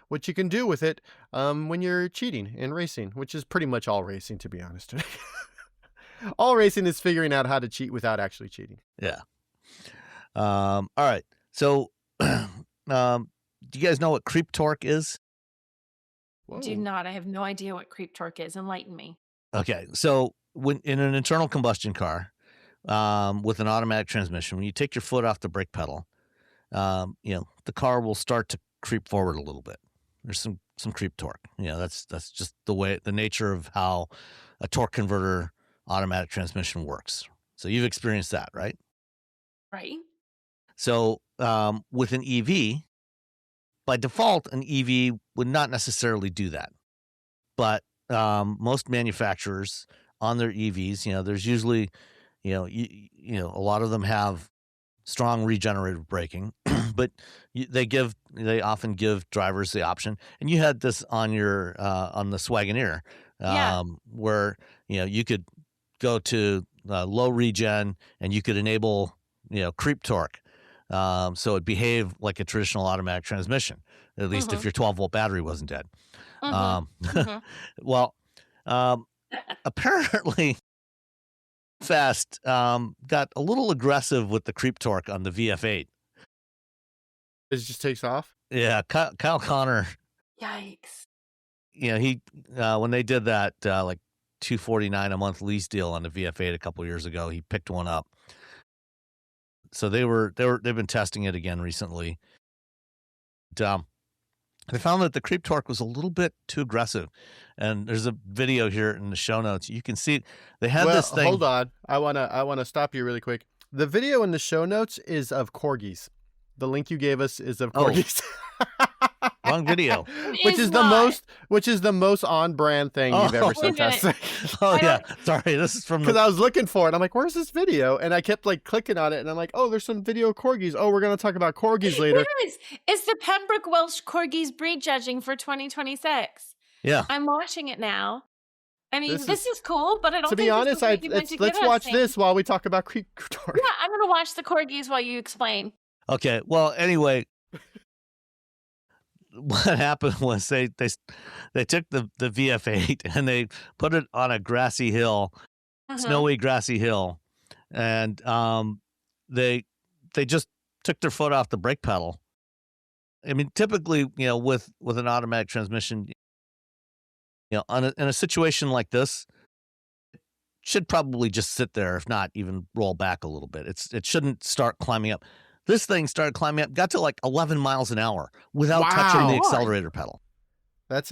what you can do with it when you're cheating in racing, which is pretty much all racing, to be honest. All racing is figuring out how to cheat without actually cheating. Yeah. All right. So, do you guys know what creep torque is? Whoa. Do not. I have no idea what creep torque is. Enlighten me. Okay. So, when in an internal combustion car with an automatic transmission, when you take your foot off the brake pedal, the car will start to creep forward a little bit. There's some creep torque. That's just the nature of how a torque converter automatic transmission works. So you've experienced that, right? Right. So with an EV, by default, an EV would not necessarily do that. But most manufacturers on their EVs, there's usually, a lot of them have strong regenerative braking, but they often give drivers the option. And you had this on your on the Wagoneer, where you could go to low regen and you could enable creep torque, so it behaved like a traditional automatic transmission, at least if your 12-volt battery wasn't dead. Well, apparently Fast got a little aggressive with the creep torque on the VF8. It just takes off? Yeah, Kyle Connor. Yikes. He when they did that like $249 a month lease deal on the VF8 a couple years ago, he picked one up. So they've been testing it again recently. They found that the creep torque was a little bit too aggressive, and there's a video here in the show notes. You can see they had this thing. Hold on, I wanna stop you really quick. The video in the show notes is of corgis. The link you gave us is of corgis. Wrong video. Which is the most on brand thing you've ever sent us. Sorry. This is from because I was looking for it. I'm like, where's this video? And I kept like clicking on it, and I'm like, oh, there's some video of corgis. Oh, we're gonna talk about corgis later. It's the Pembroke Welsh Corgis breed judging for 2026. Yeah, I'm watching it now. I mean, this is cool, but I don't. To be honest, let's watch this while we talk about creep torque. Yeah, I'm gonna watch the corgis while you explain. Okay. Well, anyway. What happened was they took the VF8 and they put it on a grassy hill, snowy grassy hill, and they just took their foot off the brake pedal. I mean, typically, with an automatic transmission, in a situation like this, should probably just sit there, if not even roll back a little bit. It shouldn't start climbing up. This thing started climbing up, got to like 11 miles an hour without touching the Wow. accelerator pedal. That's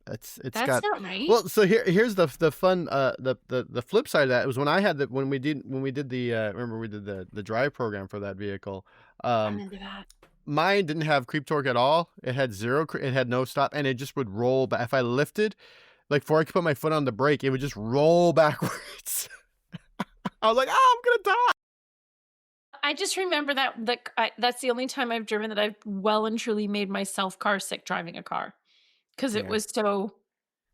it's That's got not right. well. So here's the fun the flip side of that was when we did the remember we did the drive program for that vehicle. I'm into that. Mine didn't have creep torque at all. It had it had no stop, and it just would roll back. If I lifted, like before I could put my foot on the brake, it would just roll backwards. I was like, oh, I'm gonna die. I just remember that's the only time I've driven that I've well and truly made myself car sick driving a car, because it Yeah. was so.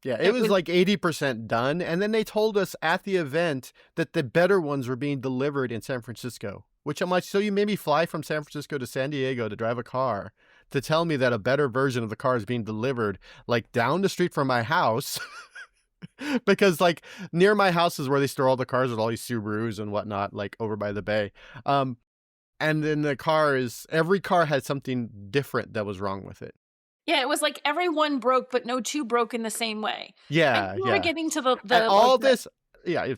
Yeah, it was like 80% done, and then they told us at the event that the better ones were being delivered in San Francisco. Which I'm like, so you made me fly from San Francisco to San Diego to drive a car to tell me that a better version of the car is being delivered like down the street from my house. Because like near my house is where they store all the cars with all these Subarus and whatnot, like over by the bay. And then every car had something different that was wrong with it. Yeah, it was like every one broke, but no two broke in the same way. Yeah, We were getting to the and all like, this, yeah.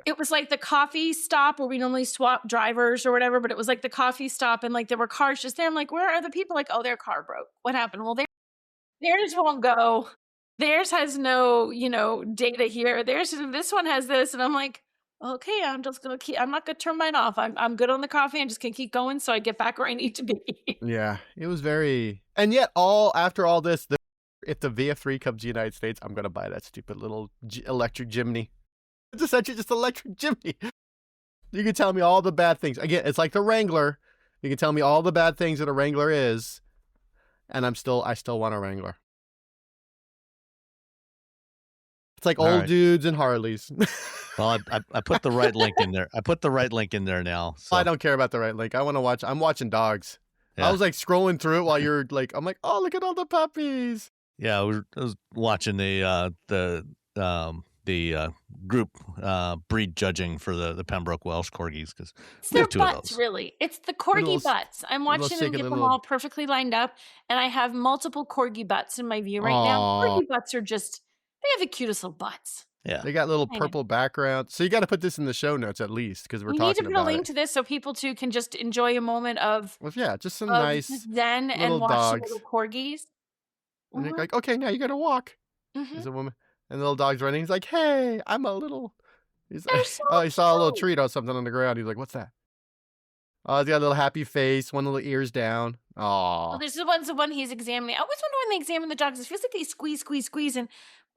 it was like the coffee stop where we normally swap drivers or whatever, but it was like the coffee stop and like there were cars just there. I'm like, where are the people? Like, oh, their car broke. What happened? Well, theirs won't go. Theirs has no, data here. This one has this. And I'm like, okay, I'm just going to I'm not going to turn mine off. I'm good on the coffee. I'm just going to keep going so I get back where I need to be. Yeah, it was very, and yet after all this, if the VF3 comes to the United States, I'm gonna buy that stupid little electric chimney. It's essentially just electric chimney. You can tell me all the bad things. Again, it's like the Wrangler. You can tell me all the bad things that a Wrangler is, and I still want a Wrangler. It's like old dudes and Harleys. Well, I put the right link in there. I put the right link in there now. So. I don't care about the right link. I want to watch. I'm watching dogs. Yeah. I was like scrolling through it while you're like, I'm like, oh, look at all the puppies. Yeah, I was watching the group breed judging for the Pembroke Welsh corgis because it's their butts, really. It's the corgi butts. I'm watching them get them all perfectly lined up, and I have multiple corgi butts in my view right now. Corgi butts are they have the cutest little butts. Yeah, they got little purple backgrounds. So you got to put this in the show notes at least because we're talking about it. You need to put a link to this so people too can just enjoy a moment of. Well, yeah, just some nice zen and watch little corgis. And they're like, okay, now you got to walk. There's a woman, and the little dog's running. He's like, hey, I'm a little. He's like, oh, he saw a little treat or something on the ground. He's like, what's that? Oh, he's got a little happy face, one little ears down. Oh. Well, this is the one he's examining. I always wonder when they examine the dogs. It feels like they squeeze, and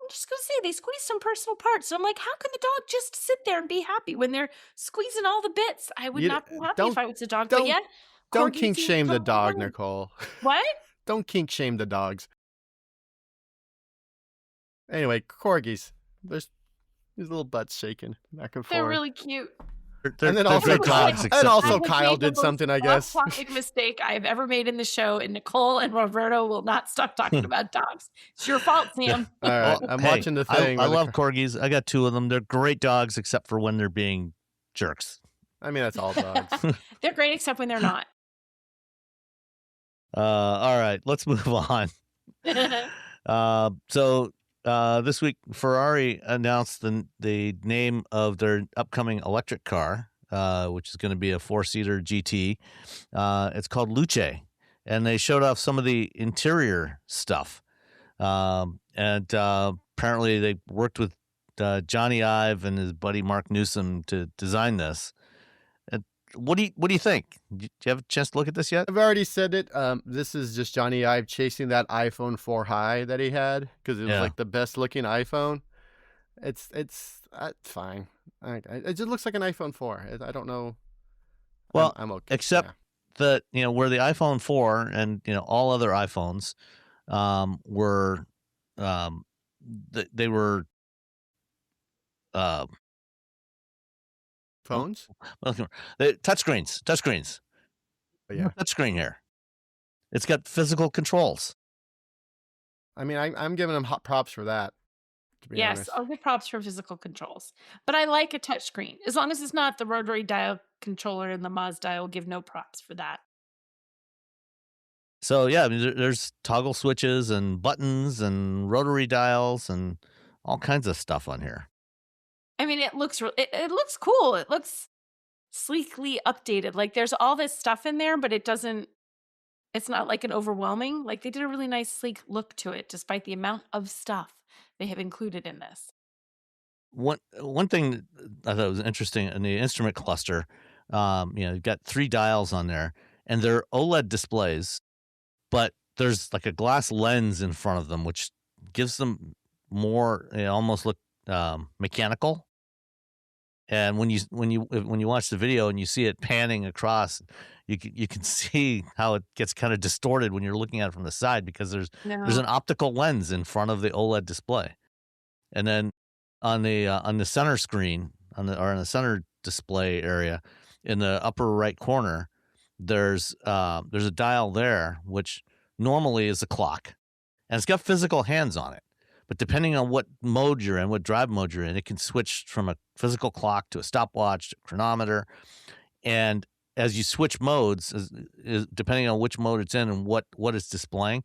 I'm just gonna say they squeeze some personal parts. So I'm like, how can the dog just sit there and be happy when they're squeezing all the bits? I would not be happy if I was a dog. But yeah, don't kink shame the dog, Nicole. What? Don't kink shame the dogs. Anyway, corgis. There's these little butts shaking back and forth. They're really cute. And then also dogs. And also Kyle did something, I guess. The most topic mistake I've ever made in the show, and Nicole and Roberto will not stop talking about dogs. It's your fault, Sam. All right, I'm watching the thing. I love corgis. I got 2 of them. They're great dogs, except for when they're being jerks. I mean, that's all dogs. They're great, except when they're not. All right, let's move on. So this week, Ferrari announced the name of their upcoming electric car, which is going to be a 4-seater GT. It's called Luce, and they showed off some of the interior stuff. And apparently they worked with Jonny Ive and his buddy Marc Newson to design this. What do you think? Did you have a chance to look at this yet? I've already said it. This is just Jonny Ive chasing that iPhone 4 high that he had because it was like the best looking iPhone. It's fine. It just looks like an iPhone 4. I don't know. Well, I'm okay. Except that where the iPhone 4 and all other iPhones were they were phones? Touchscreens. Yeah. Touchscreen here. It's got physical controls. I mean, I'm giving them hot props for that. Yes, I'll give props for physical controls. But I like a touchscreen. As long as it's not the rotary dial controller in the Mazda, I will give no props for that. So, yeah, I mean, there's toggle switches and buttons and rotary dials and all kinds of stuff on here. I mean, it looks cool. It looks sleekly updated. Like there's all this stuff in there, but it's not like an overwhelming. Like they did a really nice sleek look to it, despite the amount of stuff they have included in this. One thing that I thought was interesting in the instrument cluster, you've got 3 dials on there, and they're OLED displays, but there's like a glass lens in front of them, which gives them more, almost look mechanical. And when you watch the video and you see it panning across, you can see how it gets kind of distorted when you're looking at it from the side, because there's an optical lens in front of the OLED display. And then on the center screen, on the center display area in the upper right corner, there's a dial there which normally is a clock, and it's got physical hands on it. But depending on what mode you're in, what drive mode you're in, it can switch from a physical clock to a stopwatch, to a chronometer. And as you switch modes, depending on which mode it's in and what it's displaying,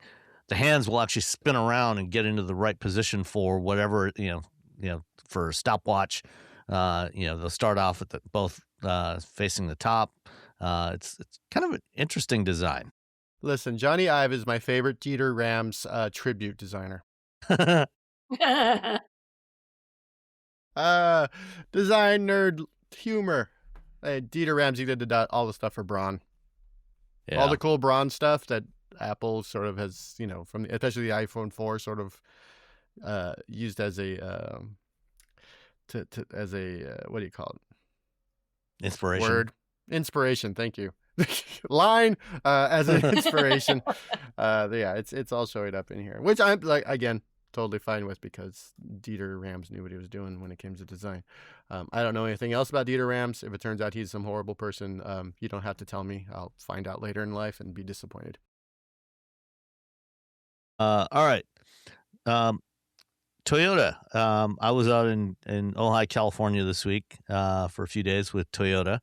the hands will actually spin around and get into the right position for whatever, for a stopwatch. They'll start off with both facing the top. It's kind of an interesting design. Listen, Jonny Ive is my favorite Dieter Rams tribute designer. Design nerd humor. Dieter Ramsey did all the stuff for Braun. Yeah. All the cool Braun stuff that Apple sort of has, especially the iPhone 4 sort of used as a what do you call it? Inspiration. Word. Inspiration. Thank you. Line as an inspiration. It's all showing up in here, which I'm like, again, totally fine with, because Dieter Rams knew what he was doing when it came to design. I don't know anything else about Dieter Rams. If it turns out he's some horrible person, you don't have to tell me. I'll find out later in life and be disappointed. All right. Toyota. I was out in Ojai, California this week for a few days with Toyota,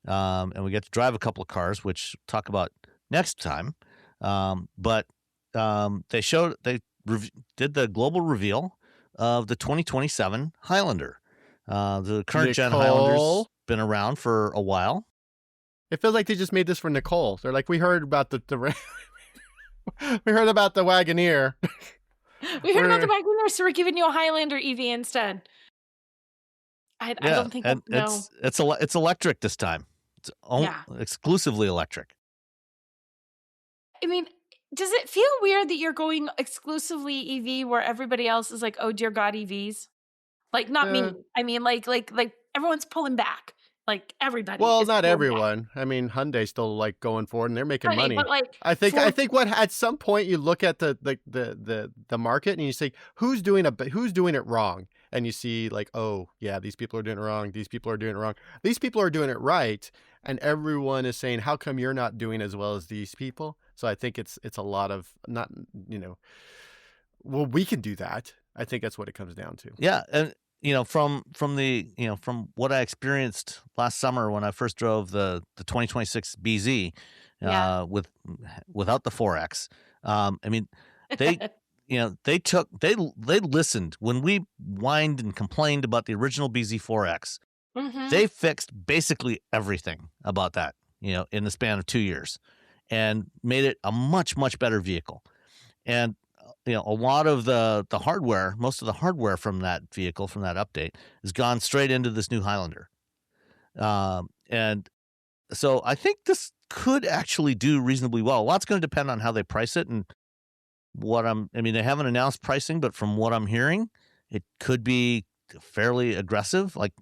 and we got to drive a couple of cars, which we'll talk about next time. But they did the global reveal of the 2027 Highlander. The current gen Highlander's been around for a while. It feels like they just made this for Nicole. They're like, we heard about the we heard about the Wagoneer. We heard about the Wagoneer, so we're giving you a Highlander EV instead. I don't think it's electric this time. It's exclusively electric. I mean, does it feel weird that you're going exclusively EV where everybody else is like, oh dear God, EVs? Like, not me. I mean, like everyone's pulling back. Like everybody. Well, not everyone. I mean, Hyundai's still like going forward and they're making money. But like, I think what at some point you look at the market and you say, who's doing it wrong? And you see like, oh yeah, these people are doing it wrong. These people are doing it wrong. These people are doing it right. And everyone is saying, how come you're not doing as well as these people? So I think it's a lot of not, well, we can do that. I think that's what it comes down to. Yeah. And, from what I experienced last summer when I first drove the 2026 BZ without the 4X. I mean, they they listened when we whined and complained about the original BZ4X. Mhm. They fixed basically everything about that, in the span of 2 years, and made it a much, much better vehicle. And a lot of the hardware, most of the hardware from that vehicle, from that update, has gone straight into this new Highlander. And so I think this could actually do reasonably well. A lot's going to depend on how they price it and they haven't announced pricing, but from what I'm hearing, it could be fairly aggressive, like,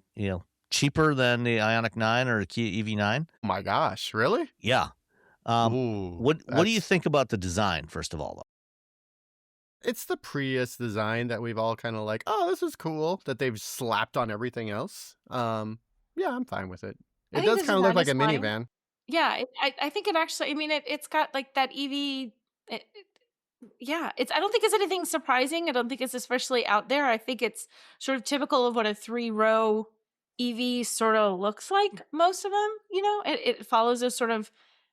cheaper than the Ioniq 9 or the Kia EV9. Oh my gosh, really? Yeah. Ooh, What do you think about the design, first of all, though? It's the Prius design that we've all kind of like, oh, this is cool, that they've slapped on everything else. Yeah, I'm fine with it. I It think does the kind of look like a design is fine. minivan. Yeah, I think it actually. I mean, it's got like that EV. I don't think it's anything surprising. I don't think it's especially out there. I think it's sort of typical of what a 3-row EV sort of looks like. Most of them, it follows those sort of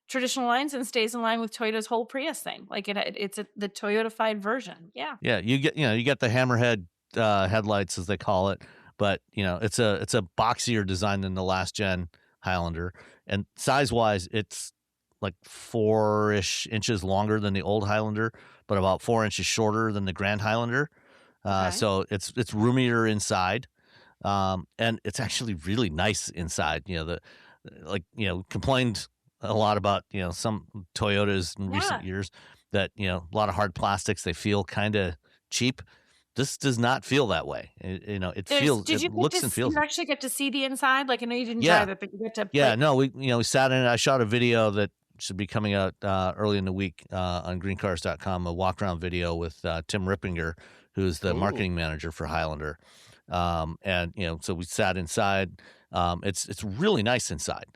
traditional lines and stays in line with Toyota's whole Prius thing. Like it's the Toyota-fied version. Yeah. Yeah, you get the hammerhead headlights, as they call it, but it's a boxier design than the last gen Highlander, and size wise, it's like 4-ish inches longer than the old Highlander, but about 4 inches shorter than the Grand Highlander. Okay. So it's roomier inside, and it's actually really nice inside. Complained a lot about some Toyotas in recent Yeah. years that a lot of hard plastics, they feel kind of cheap. This does not feel that way. Did you It looks and feels. you actually get to see the inside? Like, I know you didn't Yeah, drive it, but you get to yeah. like, No, we sat in it. I shot a video that should be coming out early in the week on greencars.com, a walk around video with Tim Rippinger, who's the Ooh. marketing manager for Highlander. And so we sat inside. It's really nice inside.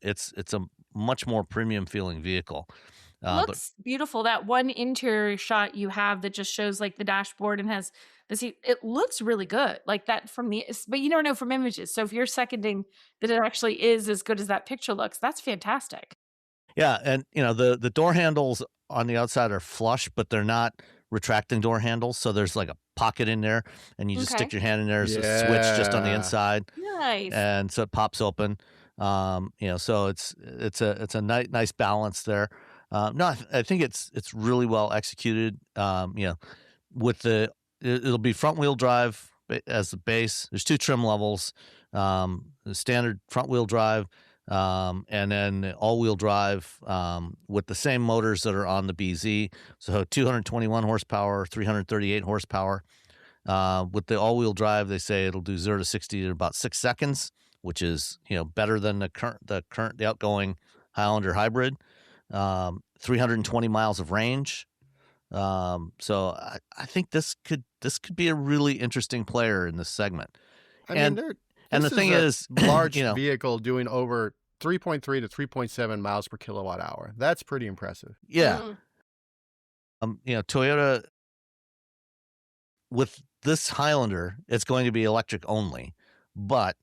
It's a much more premium feeling vehicle. But looks beautiful. That one interior shot you have that just shows like the dashboard and has the seat, it looks really good. Like that but you never know from images. So if you're seconding that it actually is as good as that picture looks, that's fantastic. yeah, and the door handles on the outside are flush, but they're not retracting door handles. So there's like a pocket in there, and you just stick Okay. your hand in there. There's a switch just on the Yeah. inside, Nice. and so it pops open. So it's a nice balance there. No, I think it's really well executed. With it'll be front wheel drive as the base. There's 2 trim levels, the standard front wheel drive, and then all wheel drive, with the same motors that are on the BZ. So 221 horsepower, 338 horsepower. With the all wheel drive, they say it'll do 0 to 60 in about 6 seconds, which is better than the outgoing Highlander hybrid. 320 miles of range. So I think this could be a really interesting player in this segment. I And mean, and the this thing is, large you know, vehicle doing over 3.3 to 3.7 miles per kilowatt hour. That's pretty impressive. yeah, Toyota with this Highlander, it's going to be electric only, but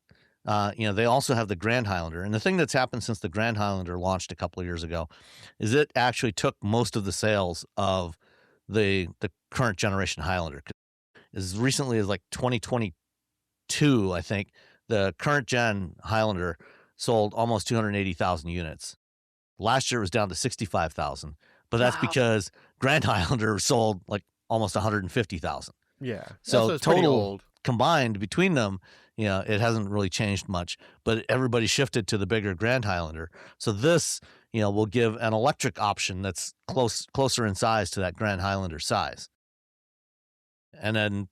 they also have the Grand Highlander. And the thing that's happened since the Grand Highlander launched a couple of years ago is it actually took most of the sales of the current generation Highlander. As recently as like 2022, I think the current gen Highlander sold almost 280,000 units. Last year it was down to 65,000, but that's Wow. because Grand Highlander sold like almost 150,000. Yeah. So it's pretty total old. combined between them, it hasn't really changed much, but everybody shifted to the bigger Grand Highlander. So this, will give an electric option that's closer in size to that Grand Highlander size. And then,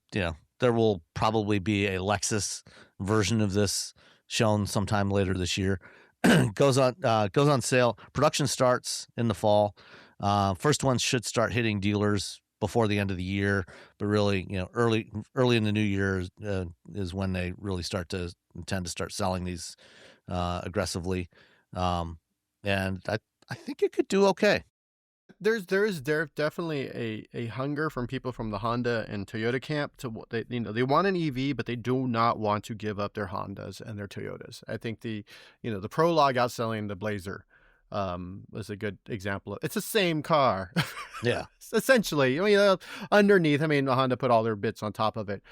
there will probably be a Lexus version of this shown sometime later this year. goes on sale. Production starts in the fall. First ones should start hitting dealers before the end of the year, but really, early in the new year is when they really intend to start selling these aggressively. And I think it could do okay. There is definitely a hunger from people from the Honda and Toyota camp they want an EV, but they do not want to give up their Hondas and their Toyotas. I think the Prologue outselling the Blazer was a good example. It's the same car. Yeah. Essentially. Underneath, the Honda put all their bits on top of it.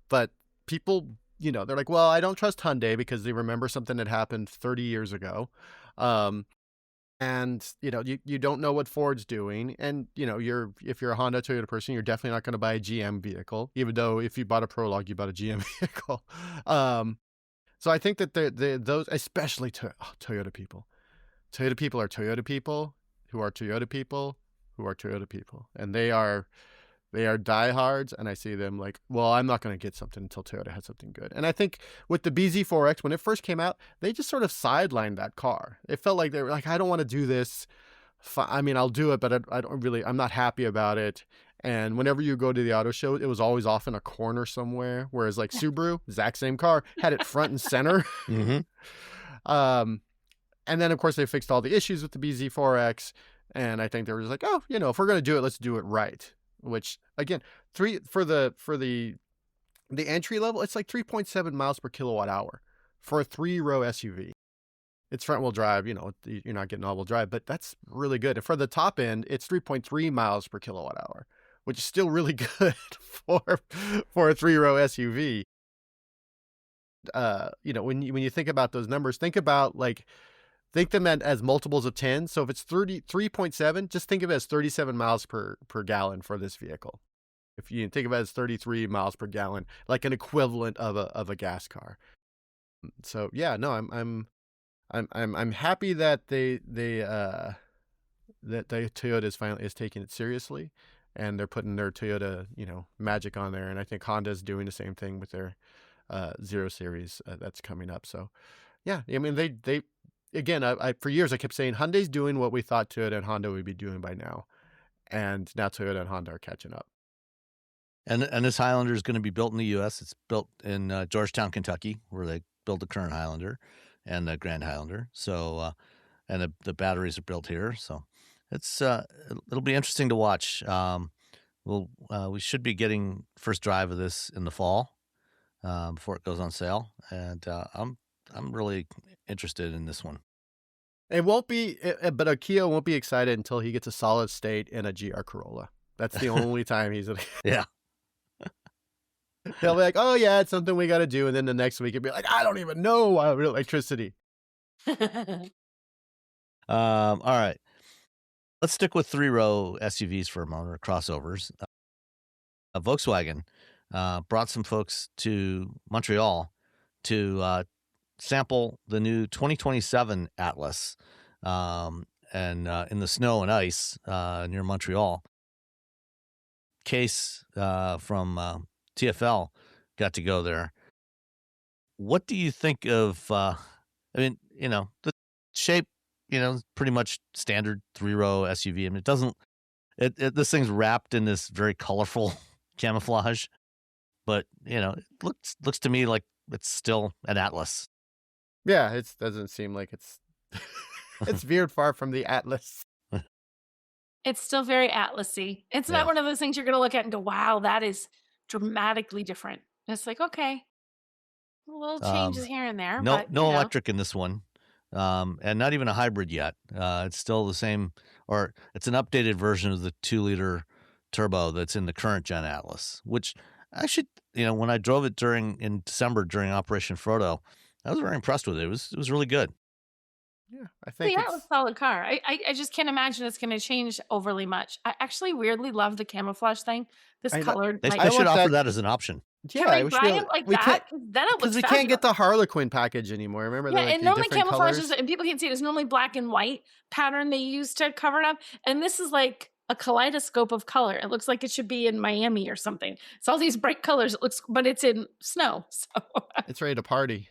But people, they're like, well, I don't trust Hyundai because they remember something that happened 30 years ago. And you don't know what Ford's doing, and if you're a Honda Toyota person, you're definitely not going to buy a GM vehicle, even though if you bought a Prologue, you bought a GM vehicle. So I think that those, especially Toyota people are Toyota people who are Toyota people who are Toyota people, and they are diehards, and I see them like, well, I'm not going to get something until Toyota has something good. And I think with the BZ4X, when it first came out, they just sort of sidelined that car. It felt like they were like, I don't want to do this. I'll do it, but I'm not happy about it. And whenever you go to the auto show, it was always off in a corner somewhere. Whereas like Subaru, exact same car, had it front and center. Mm-hmm. And then of course they fixed all the issues with the BZ4X. And I think they were just like, oh, if we're going to do it, let's do it right. Which again, for the entry level, it's like 3.7 miles per kilowatt hour for a 3-row SUV. It's front wheel drive, you're not getting all wheel drive, but that's really good. And for the top end, it's 3.3 miles per kilowatt hour, which is still really good for a 3-row SUV. when you think about those numbers, think about think them as multiples of 10. So if it's 33.7, just think of it as 37 miles per gallon for this vehicle. If you think of it as 33 miles per gallon, like an equivalent of a gas car. So yeah, no, I'm happy that that the Toyota is taking it seriously, and they're putting their Toyota magic on there, and I think Honda's doing the same thing with their 0 Series that's coming up. So yeah, I mean they again, I for years I kept saying Hyundai's doing what we thought Toyota and Honda would be doing by now, and now Toyota and Honda are catching up. And this Highlander is going to be built in the U.S. It's built in Georgetown, Kentucky, where they build the current Highlander and the Grand Highlander. So, and the batteries are built here. So, it'll be interesting to watch. We should be getting first drive of this in the fall before it goes on sale, and I'm really interested in this one. It won't be, but Akio won't be excited until he gets a solid state in a GR Corolla. That's the only time he's yeah. He'll be like, oh yeah, it's something we got to do, and then the next week he'll be like, I don't even know electricity. All right, let's stick with 3-row SUVs for a moment, or crossovers. Volkswagen brought some folks to Montreal to sample the new 2027 Atlas, and in the snow and ice near Montreal. Case from TFL got to go there. What do you think of? I mean, the shape, pretty much standard 3-row SUV. I mean, it doesn't. This thing's wrapped in this very colorful camouflage, but it looks to me like it's still an Atlas. Yeah, it doesn't seem like it's veered far from the Atlas. It's still very Atlas-y. It's not one of those things you're going to look at and go, wow, that is dramatically different. And it's like, okay, little changes here and there. No, but, no electric in this one, and not even a hybrid yet. It's still the same, or it's an updated version of the 2-liter turbo that's in the current gen Atlas, which actually, when I drove it in December during Operation Frodo, I was very impressed with it. It was really good. Yeah, I think it's a solid car. I just can't imagine it's going to change overly much. I actually weirdly love the camouflage thing. This colored. They should offer that as an option. Yeah, can we buy it like that? Then it looks because we can't get the Harlequin package anymore. Remember? Yeah, and normally camouflage is, and people can't see it. It's normally black and white pattern they use to cover it up, and this is like a kaleidoscope of color. It looks like it should be in Miami or something. It's all these bright colors. It looks, but it's in snow. So it's ready to party.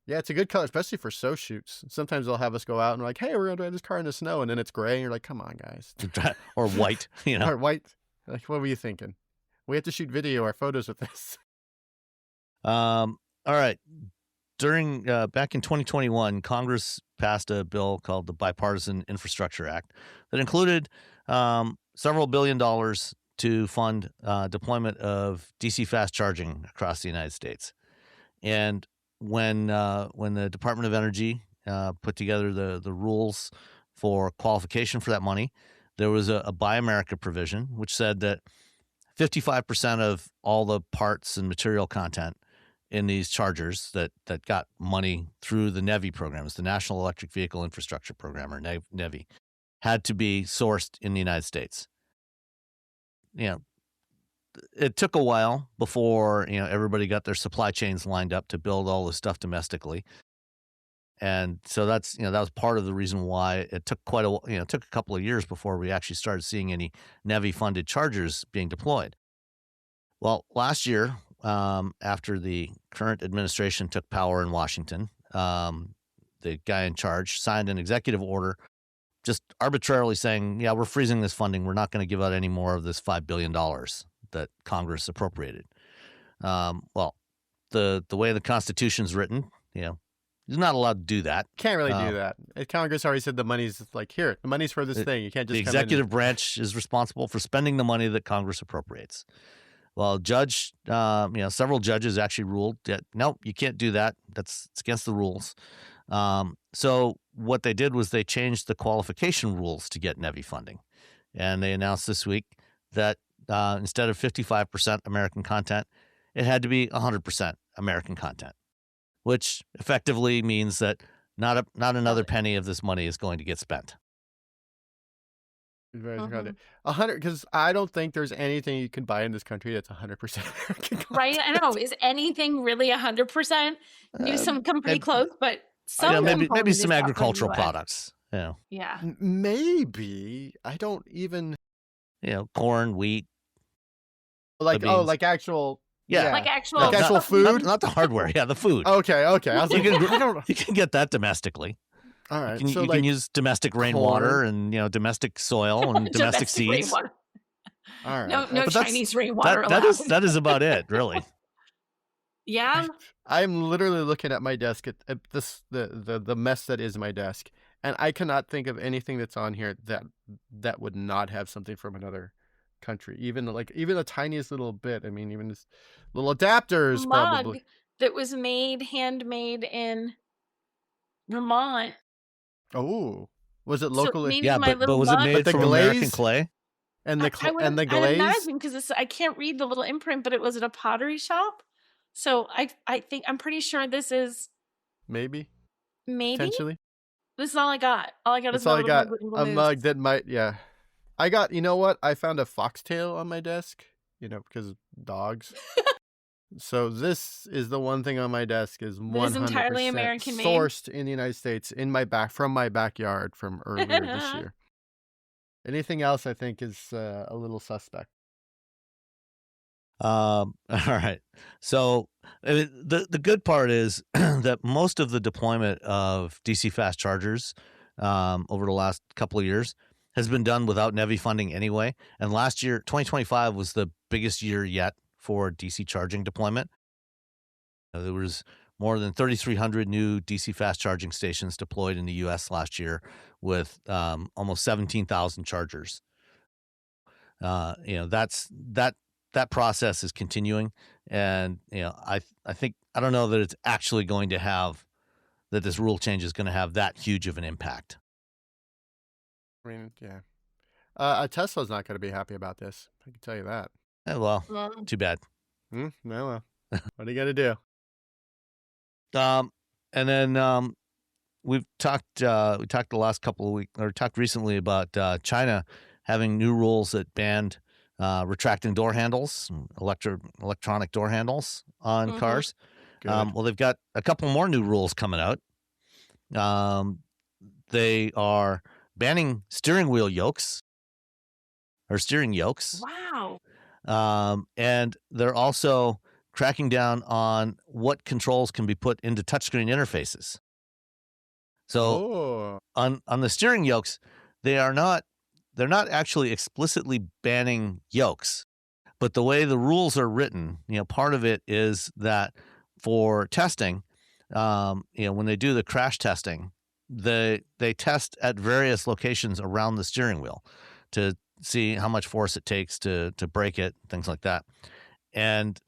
Yeah, it's a good color, especially for show shoots. Sometimes they'll have us go out and like, hey, we're going to drive this car in the snow. And then it's gray. And you're like, come on, guys. Or white, Or white. Like, what were you thinking? We have to shoot video or photos with this. All right. Back in 2021, Congress passed a bill called the Bipartisan Infrastructure Act that included several $1 billion to fund deployment of DC fast charging across the United States. And when the Department of Energy put together the rules for qualification for that money, there was a Buy America provision, which said that 55% of all the parts and material content in these chargers that got money through the NEVI programs, the National Electric Vehicle Infrastructure Program, or NEVI, had to be sourced in the United States. It took a while before everybody got their supply chains lined up to build all this stuff domestically, and so that's that was part of the reason why it took it took a couple of years before we actually started seeing any NEVI funded chargers being deployed. Well, last year, after the current administration took power in Washington, the guy in charge signed an executive order just arbitrarily saying, yeah, we're freezing this funding. We're not going to give out any more of this $5 billion that Congress appropriated. Well, the way the Constitution's written, you're not allowed to do that. Can't really do that. Congress already said the money's like, here, the money's for this thing. You can't just the executive branch is responsible for spending the money that Congress appropriates. Well, several judges actually ruled that, no, you can't do that. It's against the rules. So what they did was they changed the qualification rules to get NEVI funding. And they announced this week that instead of 55% American content, it had to be 100% American content. which effectively means that not another penny of this money is going to get spent. Mhm. 100, because I don't think there's anything you can buy in this country that's 100% American Right? I content. know. Is anything really 100%? Newsom come pretty Maybe, close, but you know, some maybe component some is definitely agricultural US. products. You know, Yeah. Maybe. I don't even corn, wheat, like soybeans. like actual Yeah. Like yeah. actual Like actual food? not the hardware. Yeah, the food. Okay. I was You like, can I don't you can get that domestically. All You right. can So you can like use domestic corn. rainwater and domestic soil and domestic Domestic seeds. rainwater. All right. No But Chinese rainwater allowed. that is about it, really. Yeah. I'm literally looking at my desk at this the mess that is my desk, and I cannot think of anything that's on here that would not have something from another country. Even the tiniest little bit. I mean, even this little adapters Mug probably. that was handmade in Vermont. Oh, was it So locally? maybe Yeah, my but little was it mug. made the from American glaze clay? and I would the I'd glaze? imagine because I can't read the little imprint, but it was at a pottery shop. So I think I'm pretty sure this is Maybe maybe. potentially. This is all I got. All I got is That's my all I little got. mug with little A moose. mug that might, yeah. I got, you know what? I found a foxtail on my desk, because of dogs. So this is the one thing on my desk is That is entirely 100% American made. sourced in the United States from my backyard from earlier this year. Anything else I think is a little suspect. All right. So the good part is that most of the deployment of DC fast chargers over the last couple of years has been done without NEVI funding anyway. And last year, 2025 was the biggest year yet for DC charging deployment. There was more than 3,300 new DC fast charging stations deployed in the U.S. last year, with almost 17,000 chargers. That process is continuing, and I don't know that it's actually going to have that this rule change is going to have that huge of an impact. I mean, yeah. A Tesla's not going to be happy about this. I can tell you that. Well, too bad. No, well, what are you going to do? And then we talked the last couple of weeks, or talked recently about China having new rules that banned retracting door handles, electronic door handles on cars. Well, they've got a couple more new rules coming out. They are banning steering yokes. Wow. And they're also cracking down on what controls can be put into touchscreen interfaces. So on the steering yokes, they're not actually explicitly banning yokes, but the way the rules are written, part of it is that for testing, when they do the crash testing, they test at various locations around the steering wheel to see how much force it takes to brake it, things like that. And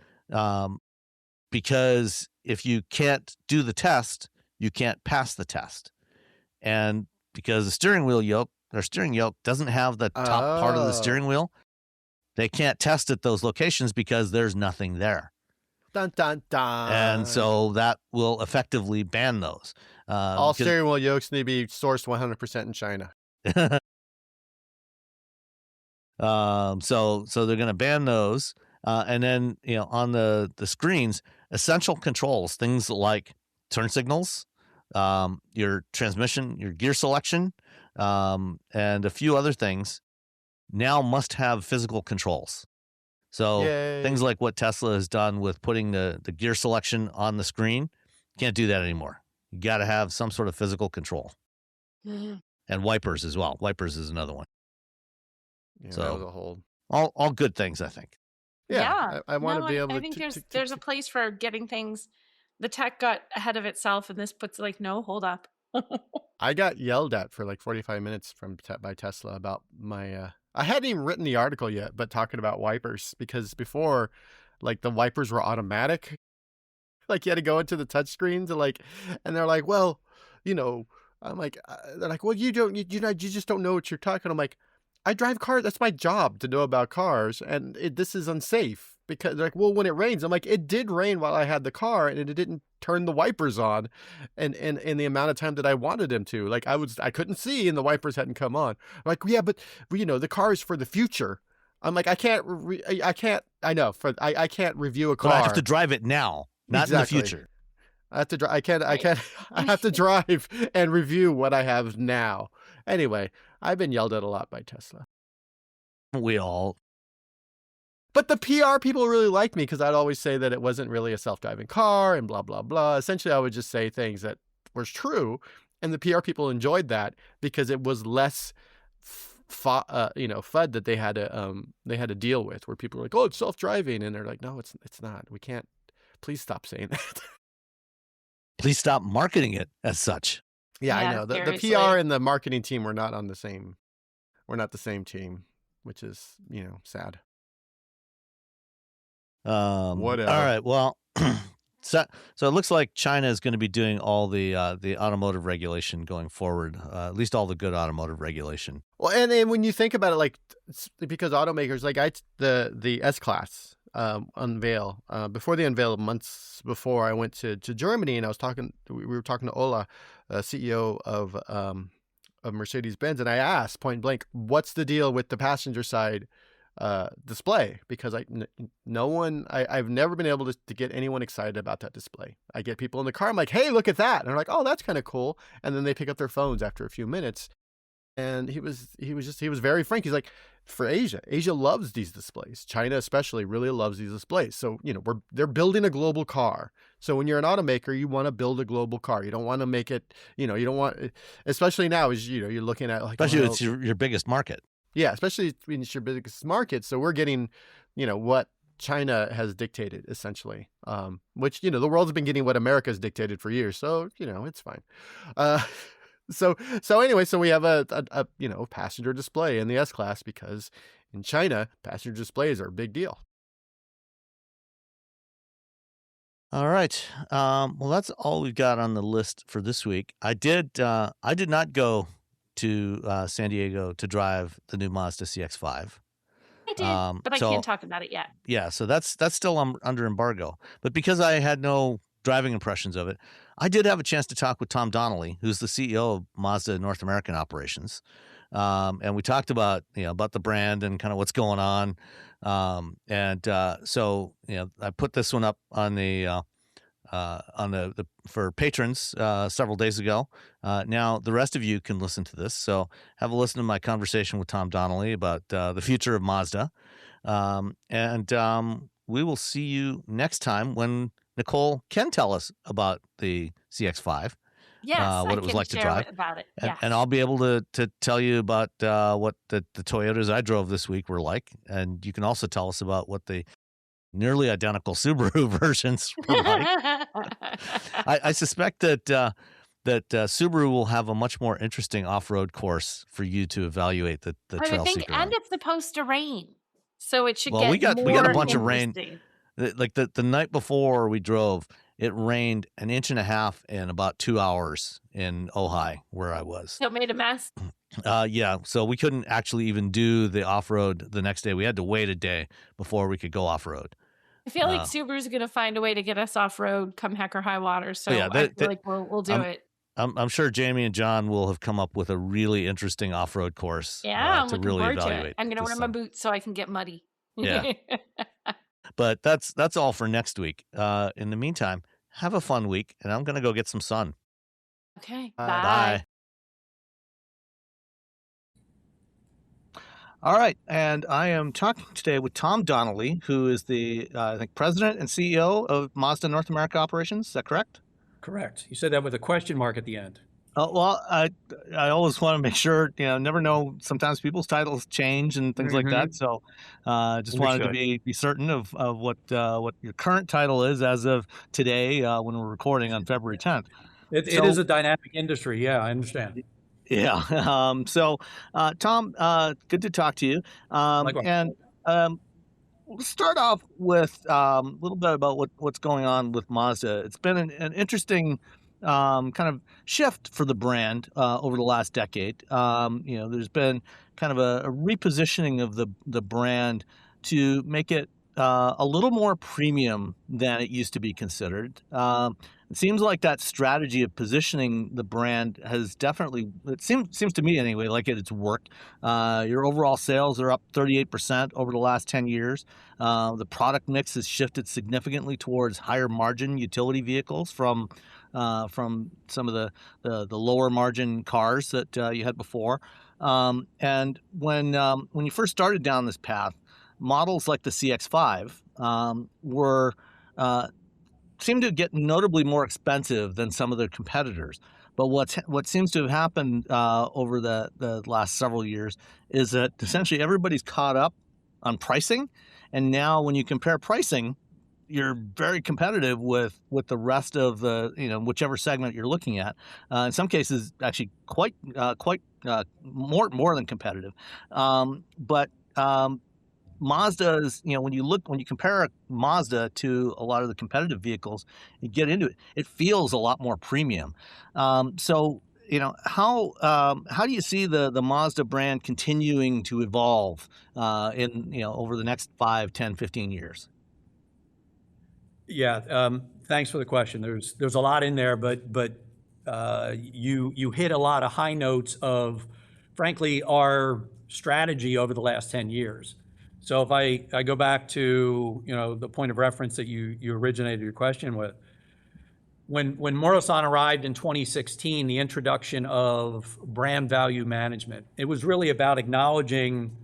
because if you can't do the test, you can't pass the test. And because the steering yoke doesn't have the top part of the steering wheel, they can't test at those locations because there's nothing there. Dun, dun, dun. And so that will effectively ban those. All steering wheel yokes need to be sourced 100% in China. So they're going to ban those. And then, on the screens, essential controls, things like turn signals, your transmission, your gear selection, and a few other things now must have physical controls. So things like what Tesla has done with putting the gear selection on the screen, can't do that anymore. You got to have some sort of physical control. And wipers as well. Wipers is another one. Yeah, so that was a whole... all good things, I think. Yeah. I want to be able to... I think there's a place for getting things. The tech got ahead of itself, and this puts no, hold up. I got yelled at for 45 minutes by Tesla about my... I hadn't even written the article yet, but talking about wipers, because before, the wipers were automatic. You had to go into the touchscreen to and they're like, well, I'm like, they're like, well, you just don't know what you're talking. I'm like, I drive cars. That's my job to know about cars, and this is unsafe. because they're like, well, when it rains, I'm like, it did rain while I had the car, and it didn't turn the wipers on, and in the amount of time that I wanted them to. Like I couldn't see, and the wipers hadn't come on. I'm like, yeah, but the car is for the future. I'm like, I can't review a car. But I have to drive it now, not in the future. I have to drive. I have to drive and review what I have now. Anyway, I've been yelled at a lot by Tesla. We all. But the PR people really liked me because I'd always say that it wasn't really a self-driving car and blah, blah, blah. Essentially, I would just say things that were true. And the PR people enjoyed that because it was less FUD that they had to deal with, where people were like, oh, it's self-driving. And they're like, no, it's not. We can't. Please stop saying that. Please stop marketing it as such. Yeah, I know. The PR and the marketing team were not on the same. We're not the same team, which is, sad. Whatever. All right. Well, so it looks like China is going to be doing all the automotive regulation going forward. At least all the good automotive regulation. Well, and when you think about it, like, because automakers, like the S-Class unveil before they unveiled, months before I went to Germany, and we were talking to Ola, CEO of Mercedes-Benz, and I asked point blank, what's the deal with the passenger side display? Because I've never been able to get anyone excited about that display. I get people in the car, I'm like, hey, look at that, and they're like, oh, that's kind of cool, and then they pick up their phones after a few minutes. And he was very frank. He's like, for Asia loves these displays. China especially really loves these displays. So, they're building a global car. So when you're an automaker, you want to build a global car. You don't want to make it, you don't want, especially now, as you're looking at, like, especially it's your biggest market. Yeah, especially when it's your biggest market. So we're getting, what China has dictated, essentially, which, the world's been getting what America's dictated for years. So, it's fine. So anyway, so we have a passenger display in the S-Class because in China, passenger displays are a big deal. All right. Well, that's all we've got on the list for this week. I did not go to San Diego to drive the new Mazda CX-5. I did, but I can't talk about it yet. Yeah, so that's still under embargo. But because I had no driving impressions of it, I did have a chance to talk with Tom Donnelly, who's the CEO of Mazda North American operations. And we talked about, about the brand and kind of what's going on. So I put this one up on the for patrons several days ago. Now the rest of you can listen to this. So have a listen to my conversation with Tom Donnelly about the future of Mazda. We will see you next time when Nicole can tell us about the CX-5. Yes, what it was like to drive. About it. And, Yes. and I'll be able to tell you about what the Toyotas I drove this week were like. And you can also tell us about what the nearly identical Subaru versions were like. I suspect that Subaru will have a much more interesting off-road course for you to evaluate the trail seeker. And it's supposed to rain, so it should Well, we got a bunch of rain. interesting. Like the night before we drove, it rained 1.5 inches in about 2 hours in Ojai, where I was. So it made a mess. Yeah, so we couldn't actually even do the off-road the next day. We had to wait a day before we could go off-road. I feel like Subaru's going to find a way to get us off-road come heck or high water, so Yeah, I feel like we'll do it. I'm sure Jamie and John will have come up with a really interesting off-road course Yeah, I'm to looking really forward to evaluate. it. I'm going to wear my boots so I can get muddy. Yeah. But that's all for next week. In the meantime, have a fun week, and I'm going to go get some sun. Okay, Bye. All right, and I am talking today with Tom Donnelly, who is the I think president and CEO of Mazda North America operations. Is that correct? Correct. You said that with a question mark at the end. Well, I always want to make sure, never know. Sometimes people's titles change and things like that. So, just wanted to be certain of what your current title is as of today when we're recording on February 10th. It is a dynamic industry. Yeah, I understand. Yeah. Tom, good to talk to you. Likewise. And we'll start off with a little bit about what's going on with Mazda. It's been an interesting kind of shift for the brand over the last decade. There's been kind of a repositioning of the brand to make it a little more premium than it used to be considered. It seems like that strategy of positioning the brand has definitely, it seems to me anyway, like it's worked. Your overall sales are up 38% over the last 10 years. The product mix has shifted significantly towards higher margin utility vehicles from some of the lower margin cars that you had before. And when you first started down this path, models like the CX-5 were seemed to get notably more expensive than some of their competitors. But what seems to have happened over the last several years is that essentially everybody's caught up on pricing, and now when you compare pricing, you're very competitive with the rest of the, whichever segment you're looking at. In some cases, actually quite more than competitive. But Mazda is, when you compare a Mazda to a lot of the competitive vehicles, you get into it, it feels a lot more premium. So, how do you see the Mazda brand continuing to evolve over the next 5, 10, 15 years? Yeah, thanks for the question. There's a lot in there, but you hit a lot of high notes of, frankly, our strategy over the last 10 years. So if I go back to the point of reference that you originated your question with, when Moro-san arrived in 2016, the introduction of brand value management, it was really about acknowledging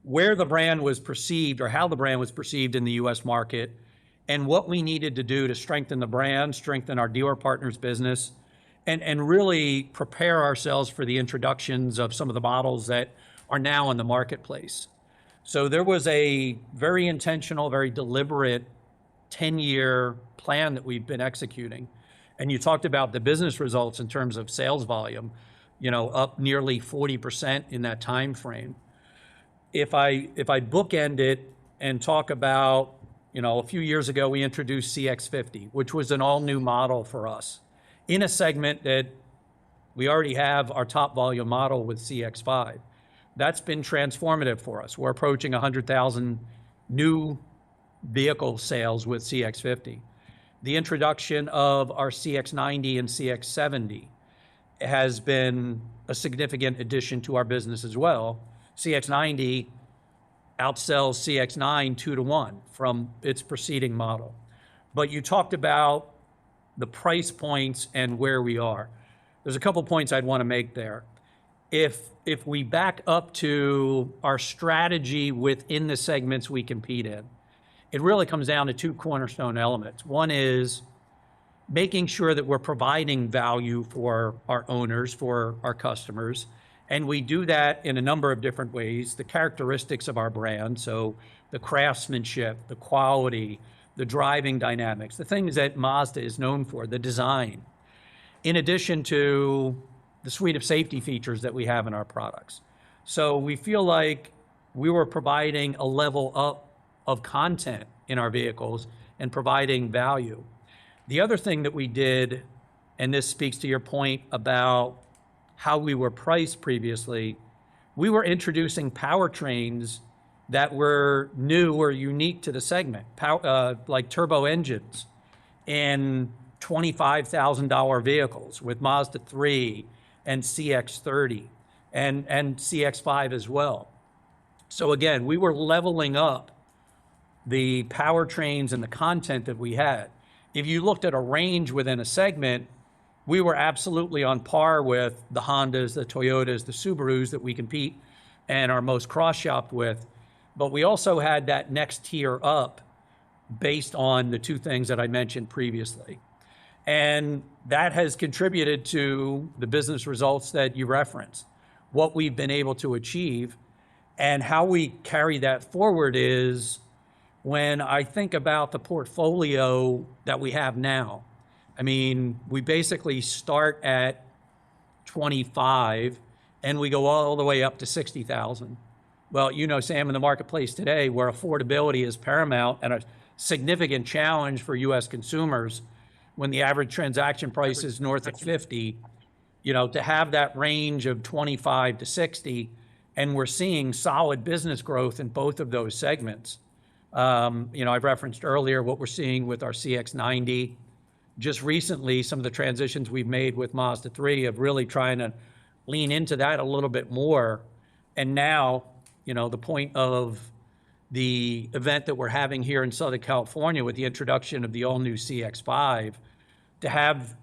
where the brand was perceived or how the brand was perceived in the U.S. market, and what we needed to do to strengthen the brand, strengthen our dealer partners' business, and really prepare ourselves for the introductions of some of the models that are now in the marketplace. So there was a very intentional, very deliberate 10-year plan that we've been executing. And you talked about the business results in terms of sales volume, up nearly 40% in that time frame. If I bookend it and talk about, a few years ago, we introduced CX-50, which was an all-new model for us in a segment that we already have our top volume model with CX-5. That's been transformative for us. We're approaching 100,000 new vehicle sales with CX-50. The introduction of our CX-90 and CX-70 has been a significant addition to our business as well. CX-90 outsells CX-9 2-to-1 from its preceding model. But you talked about the price points and where we are. There's a couple points I'd want to make there. If we back up to our strategy within the segments we compete in, it really comes down to two cornerstone elements. One is making sure that we're providing value for our owners, for our customers, and we do that in a number of different ways. The characteristics of our brand, so the craftsmanship, the quality, the driving dynamics, the things that Mazda is known for, the design, in addition to the suite of safety features that we have in our products. So we feel like we were providing a level up of content in our vehicles and providing value. The other thing that we did, and this speaks to your point about how we were priced previously, we were introducing powertrains that were new or unique to the segment, like turbo engines in $25,000 vehicles with Mazda 3 and CX-30 and CX-5 as well. So again, we were leveling up the powertrains and the content that we had. If you looked at a range within a segment, we were absolutely on par with the Hondas, the Toyotas, the Subarus that we compete and are most cross-shopped with. But we also had that next tier up based on the two things that I mentioned previously. And that has contributed to the business results that you referenced, what we've been able to achieve. And how we carry that forward is, when I think about the portfolio that we have now, I mean, we basically start at 25 and we go all the way up to 60,000. Well, Sam, in the marketplace today, where affordability is paramount and a significant challenge for U.S. consumers, when the average transaction price is north of 50, to have that range of 25 to 60, and we're seeing solid business growth in both of those segments. I've referenced earlier what we're seeing with our CX-90. Just recently, some of the transitions we've made with Mazda 3 of really trying to lean into that a little bit more. And now, the point of the event that we're having here in Southern California with the introduction of the all-new CX-5, to have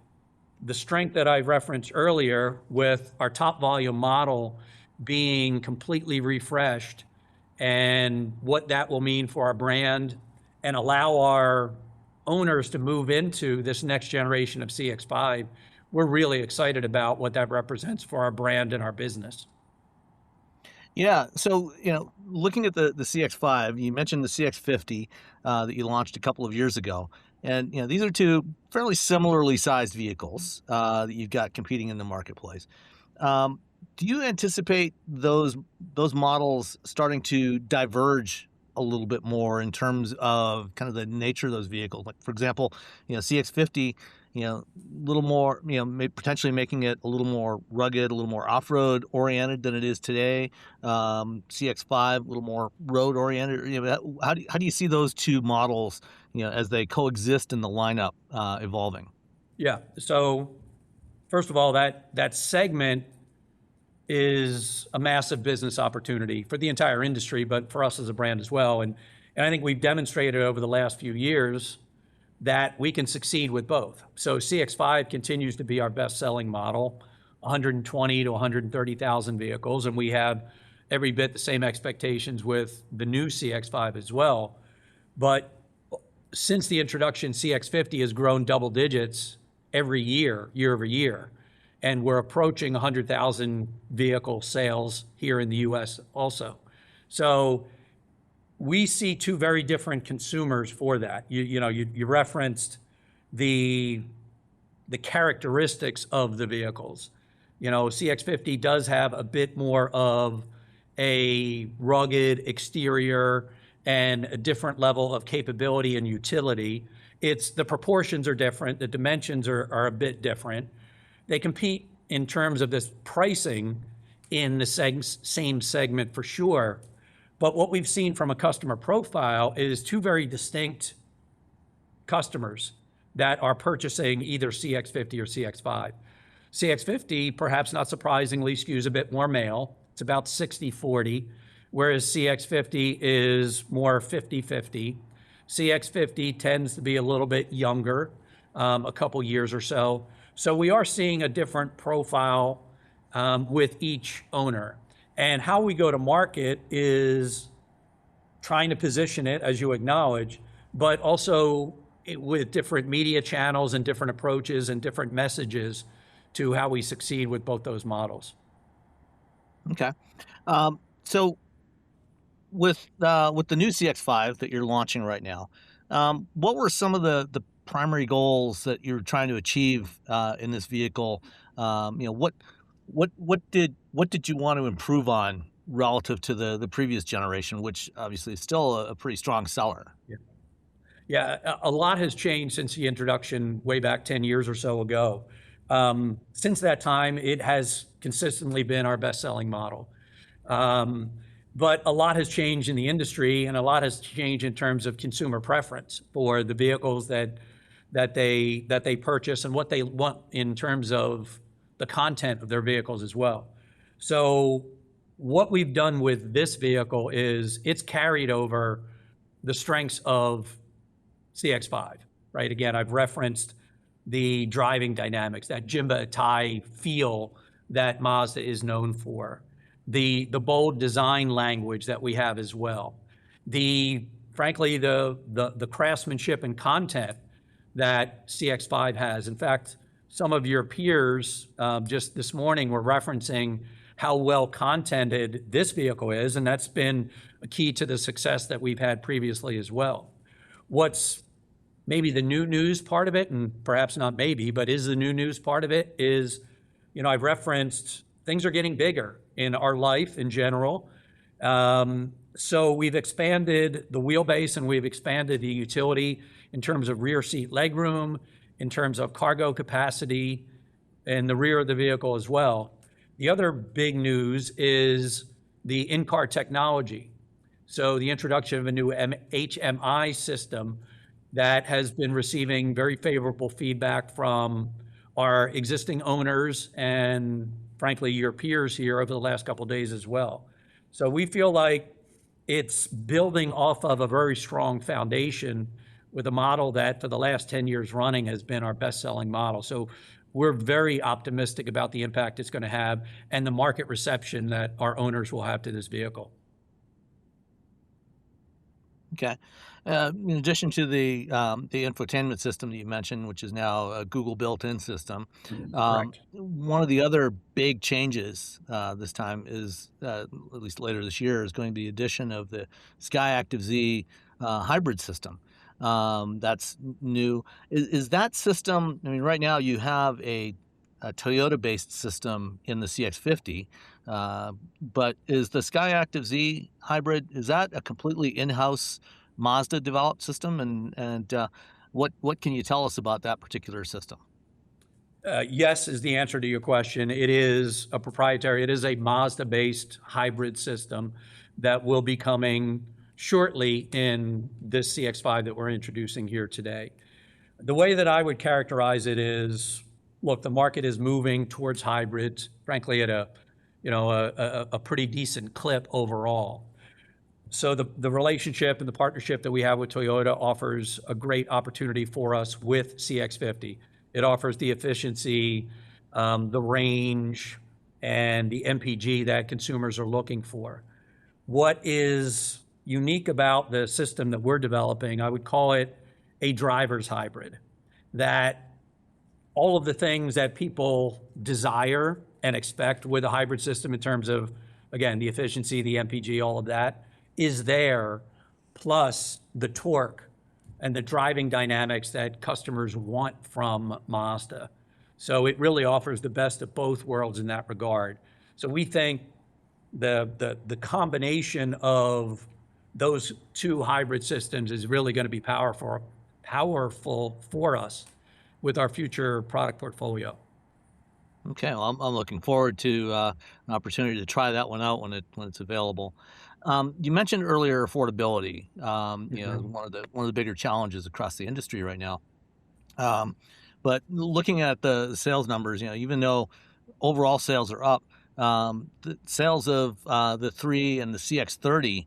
the strength that I referenced earlier with our top volume model being completely refreshed, and what that will mean for our brand and allow our owners to move into this next generation of CX-5, we're really excited about what that represents for our brand and our business. Yeah. So, looking at the CX-5, you mentioned the CX-50 that you launched a couple of years ago. And, these are two fairly similarly sized vehicles that you've got competing in the marketplace. Do you anticipate those models starting to diverge a little bit more in terms of kind of the nature of those vehicles? Like, for example, CX-50, a little more, potentially making it a little more rugged, a little more off-road oriented than it is today. CX-5, a little more road oriented. How do you see those two models, as they coexist in the lineup, evolving? Yeah. So first of all, that segment is a massive business opportunity for the entire industry, but for us as a brand as well. And I think we've demonstrated over the last few years that we can succeed with both. So CX-5 continues to be our best-selling model, 120 to 130,000 vehicles, and we have every bit the same expectations with the new CX-5 as well. But since the introduction, CX-50 has grown double digits every year over year, and we're approaching 100,000 vehicle sales here in the U.S. also. So we see two very different consumers for that. You referenced the characteristics of the vehicles. CX-50 does have a bit more of a rugged exterior and a different level of capability and utility. The proportions are different, the dimensions are a bit different. They compete in terms of this pricing in the same segment for sure. But what we've seen from a customer profile is two very distinct customers that are purchasing either CX-50 or CX-5. CX-50, perhaps not surprisingly, skews a bit more male. It's about 60-40, whereas CX-50 is more 50-50. CX-50 tends to be a little bit younger, a couple years or so. So we are seeing a different profile with each owner. And how we go to market is trying to position it, as you acknowledge, but also with different media channels and different approaches and different messages to how we succeed with both those models. Okay. So with the new CX-5 that you're launching right now, what were some of the primary goals that you're trying to achieve in this vehicle? What did you want to improve on relative to the previous generation, which obviously is still a pretty strong seller? Yeah, a lot has changed since the introduction way back 10 years or so ago. Since that time, it has consistently been our best-selling model. But a lot has changed in the industry, and a lot has changed in terms of consumer preference for the vehicles that they purchase and what they want in terms of the content of their vehicles as well. So what we've done with this vehicle is it's carried over the strengths of CX-5, right? Again, I've referenced the driving dynamics, that Jimba Atai feel that Mazda is known for, the bold design language that we have as well, frankly, the craftsmanship and content that CX-5 has. In fact, some of your peers just this morning were referencing how well contented this vehicle is, and that's been a key to the success that we've had previously as well. What's maybe the new news part of it, and perhaps not maybe, but is the new news part of it, is, I've referenced things are getting bigger in our life in general. So we've expanded the wheelbase and we've expanded the utility in terms of rear seat legroom, in terms of cargo capacity, and the rear of the vehicle as well. The other big news is the in-car technology. So the introduction of a new HMI system that has been receiving very favorable feedback from our existing owners and frankly, your peers here over the last couple of days as well. So we feel like it's building off of a very strong foundation with a model that for the last 10 years running has been our best-selling model. So we're very optimistic about the impact it's going to have and the market reception that our owners will have to this vehicle. Okay. In addition to the infotainment system that you mentioned, which is now a Google built-in system, Correct. one of the other big changes this time is, at least later this year, is going to be the addition of the SkyActiv Z hybrid system. That's new. Is that system? I mean, right now you have a Toyota-based system in the CX-50, but is the SkyActiv Z hybrid, is that a completely in-house Mazda developed system? And what can you tell us about that particular system? Yes is the answer to your question. It is a proprietary, it is a Mazda-based hybrid system that will be coming shortly in this CX-5 that we're introducing here today. The way that I would characterize it is, look, the market is moving towards hybrids, frankly, at a pretty decent clip overall. So the relationship and the partnership that we have with Toyota offers a great opportunity for us with CX-50. It offers the efficiency, the range, and the MPG that consumers are looking for. What is unique about the system that we're developing, I would call it a driver's hybrid, that all of the things that people desire and expect with a hybrid system in terms of, again, the efficiency, the MPG, all of that is there, plus the torque and the driving dynamics that customers want from Mazda. So it really offers the best of both worlds in that regard. So we think the combination of those two hybrid systems is really going to be powerful for us with our future product portfolio. Okay, well, I'm looking forward to an opportunity to try that one out when it's available. You mentioned earlier affordability. You know, one of the bigger challenges across the industry right now. But looking at the sales numbers, you know, even though overall sales are up, the sales of the 3 and the CX-30,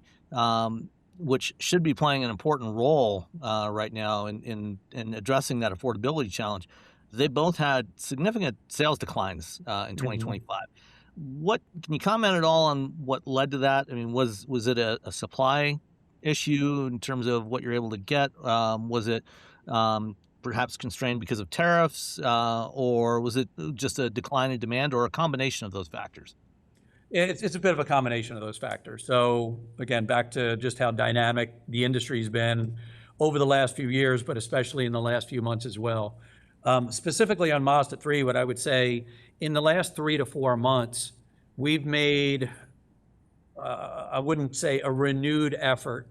which should be playing an important role right now in addressing that affordability challenge, they both had significant sales declines in 2025. What can you comment at all on what led to that? I mean, was it a supply issue in terms of what you're able to get? Was it perhaps constrained because of tariffs, or was it just a decline in demand, or a combination of those factors? It's a bit of a combination of those factors. So again, back to just how dynamic the industry's been over the last few years, but especially in the last few months as well. Specifically on Mazda 3, what I would say, in the last 3 to 4 months, we've made, I wouldn't say a renewed effort,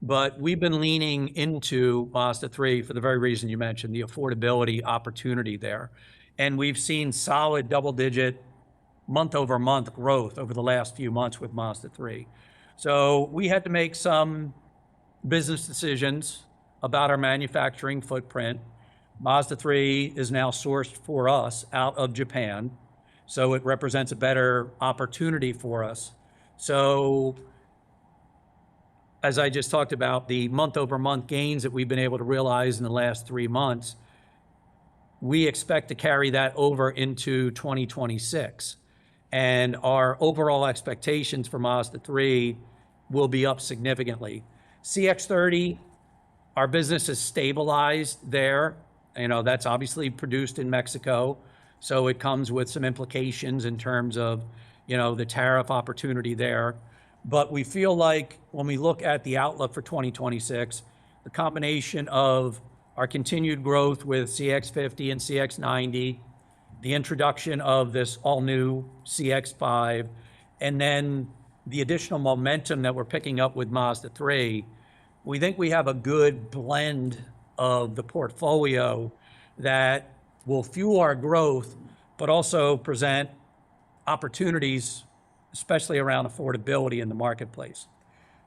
but we've been leaning into Mazda 3 for the very reason you mentioned, the affordability opportunity there. And we've seen solid double-digit month-over-month growth over the last few months with Mazda 3. So we had to make some business decisions about our manufacturing footprint. Mazda 3 is now sourced for us out of Japan, so it represents a better opportunity for us. So as I just talked about, the month-over-month gains that we've been able to realize in the last 3 months, we expect to carry that over into 2026. And our overall expectations for Mazda 3 will be up significantly. CX-30, our business is stabilized there. You know, that's obviously produced in Mexico, so it comes with some implications in terms of, you know, the tariff opportunity there. But we feel like when we look at the outlook for 2026, the combination of our continued growth with CX-50 and CX-90, the introduction of this all-new CX-5, and then the additional momentum that we're picking up with Mazda 3, we think we have a good blend of the portfolio that will fuel our growth, but also present opportunities, especially around affordability in the marketplace.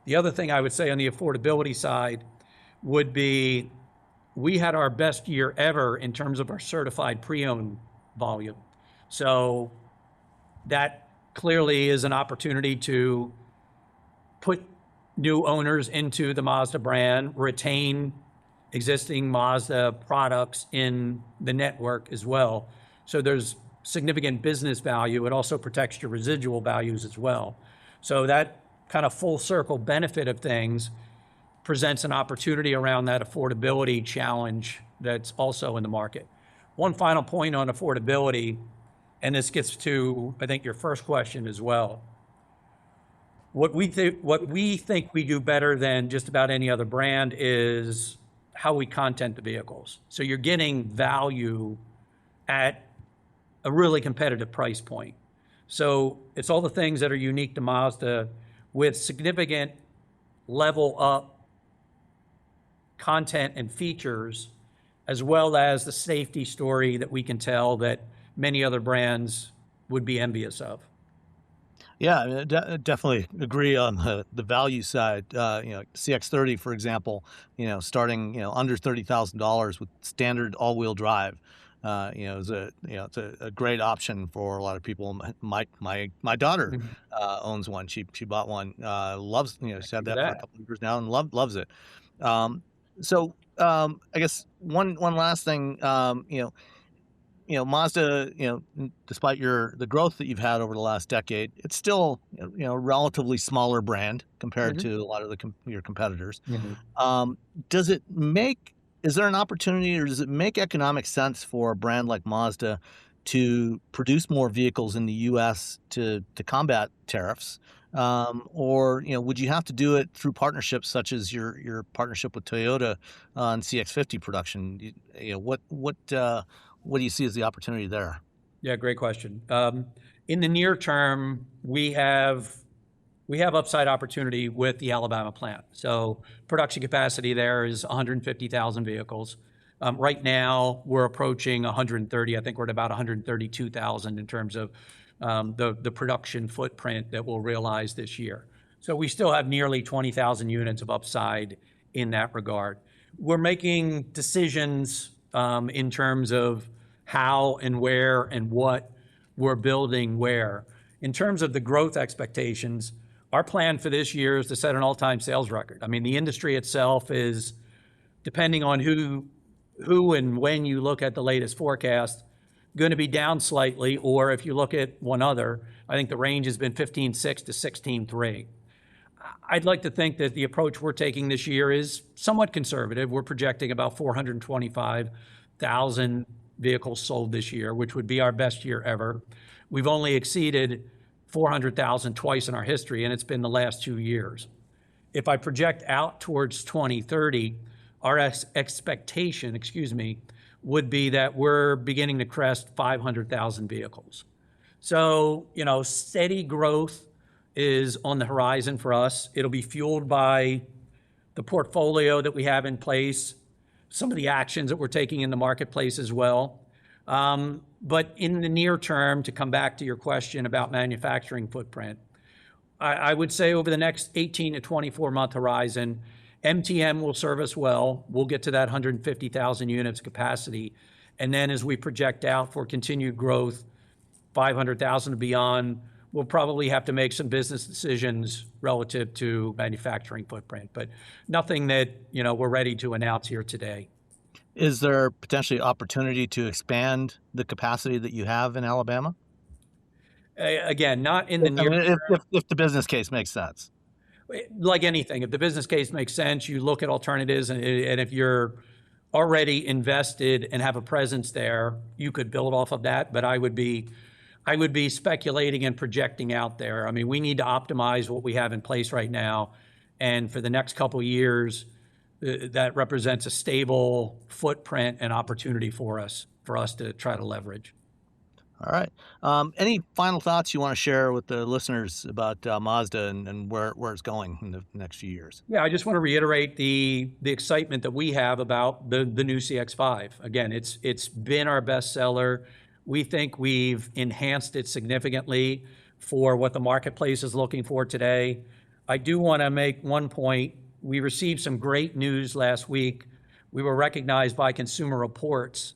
The other thing I would say on the affordability side would be we had our best year ever in terms of our certified pre-owned volume. So that clearly is an opportunity to put new owners into the Mazda brand, retain existing Mazda products in the network as well. So there's significant business value. It also protects your residual values as well. So that kind of full circle benefit of things presents an opportunity around that affordability challenge that's also in the market. One final point on affordability, and this gets to, I think, your first question as well. What we think we do better than just about any other brand is how we content the vehicles. So you're getting value at a really competitive price point. So it's all the things that are unique to Mazda with significant level up content and features, as well as the safety story that we can tell that many other brands would be envious of. Yeah, I mean, definitely agree on the value side. CX-30, for example, starting under $30,000 with standard all-wheel drive, is it's a great option for a lot of people. My daughter owns one. She bought one. Loves she's had that for a couple of years now and loves it. I guess one last thing, Mazda, despite the growth that you've had over the last decade, it's still, a relatively smaller brand compared to a lot of your competitors. Is there an opportunity, or does it make economic sense for a brand like Mazda to produce more vehicles in the U.S. to combat tariffs? Or would you have to do it through partnerships such as your partnership with Toyota on CX-50 production? What do you see as the opportunity there? Yeah, great question. In the near term, we have upside opportunity with the Alabama plant. So production capacity there is 150,000 vehicles. Right now, we're approaching 130. I think we're at about 132,000 in terms of the production footprint that we'll realize this year. So we still have nearly 20,000 units of upside in that regard. We're making decisions in terms of how and where and what we're building where. In terms of the growth expectations, our plan for this year is to set an all-time sales record. I mean, the industry itself is, depending on who and when you look at the latest forecast, going to be down slightly, or if you look at one other, I think the range has been 15.6 to 16.3. I'd like to think that the approach we're taking this year is somewhat conservative. We're projecting about 425,000 vehicles sold this year, which would be our best year ever. We've only exceeded 400,000 twice in our history, and it's been the last 2 years. If I project out towards 2030, our expectation, would be that we're beginning to crest 500,000 vehicles. So, steady growth is on the horizon for us. It'll be fueled by the portfolio that we have in place, some of the actions that we're taking in the marketplace as well. But in the near term, to come back to your question about manufacturing footprint, I would say over the next 18 to 24 month horizon, MTM will serve us well. We'll get to that 150,000 units capacity. And then as we project out for continued growth, 500,000 and beyond, we'll probably have to make some business decisions relative to manufacturing footprint, but nothing that, we're ready to announce here today. Is there potentially opportunity to expand the capacity that you have in Alabama? Again, not in the near term. If the business case makes sense. Like anything, if the business case makes sense, you look at alternatives, and if you're already invested and have a presence there, you could build off of that. But I would be speculating and projecting out there. I mean, we need to optimize what we have in place right now, and for the next couple of years, that represents a stable footprint and opportunity for us to try to leverage. All right. Any final thoughts you want to share with the listeners about Mazda and where it's going in the next few years? Yeah, I just want to reiterate the excitement that we have about the new CX-5. Again, it's been our best seller. We think we've enhanced it significantly for what the marketplace is looking for today. I do want to make one point. We received some great news last week. We were recognized by Consumer Reports,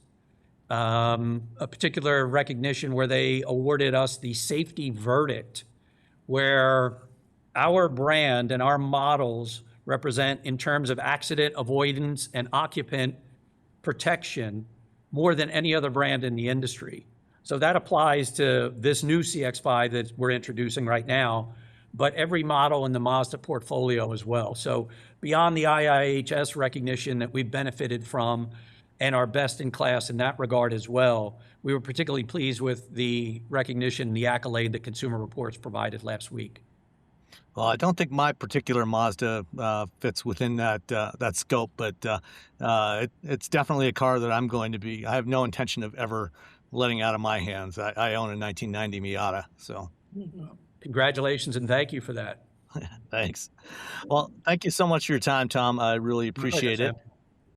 a particular recognition where they awarded us the safety verdict, where our brand and our models represent, in terms of accident avoidance and occupant protection, more than any other brand in the industry. So that applies to this new CX-5 that we're introducing right now, but every model in the Mazda portfolio as well. So beyond the IIHS recognition that we've benefited from and are best in class in that regard as well, we were particularly pleased with the recognition, the accolade that Consumer Reports provided last week. Well, I don't think my particular Mazda fits within that scope, but it's definitely a car that I'm going to be. I have no intention of ever letting out of my hands. I own a 1990 Miata, so. Congratulations and thank you for that. Thanks. Well, thank you so much for your time, Tom. I really appreciate it.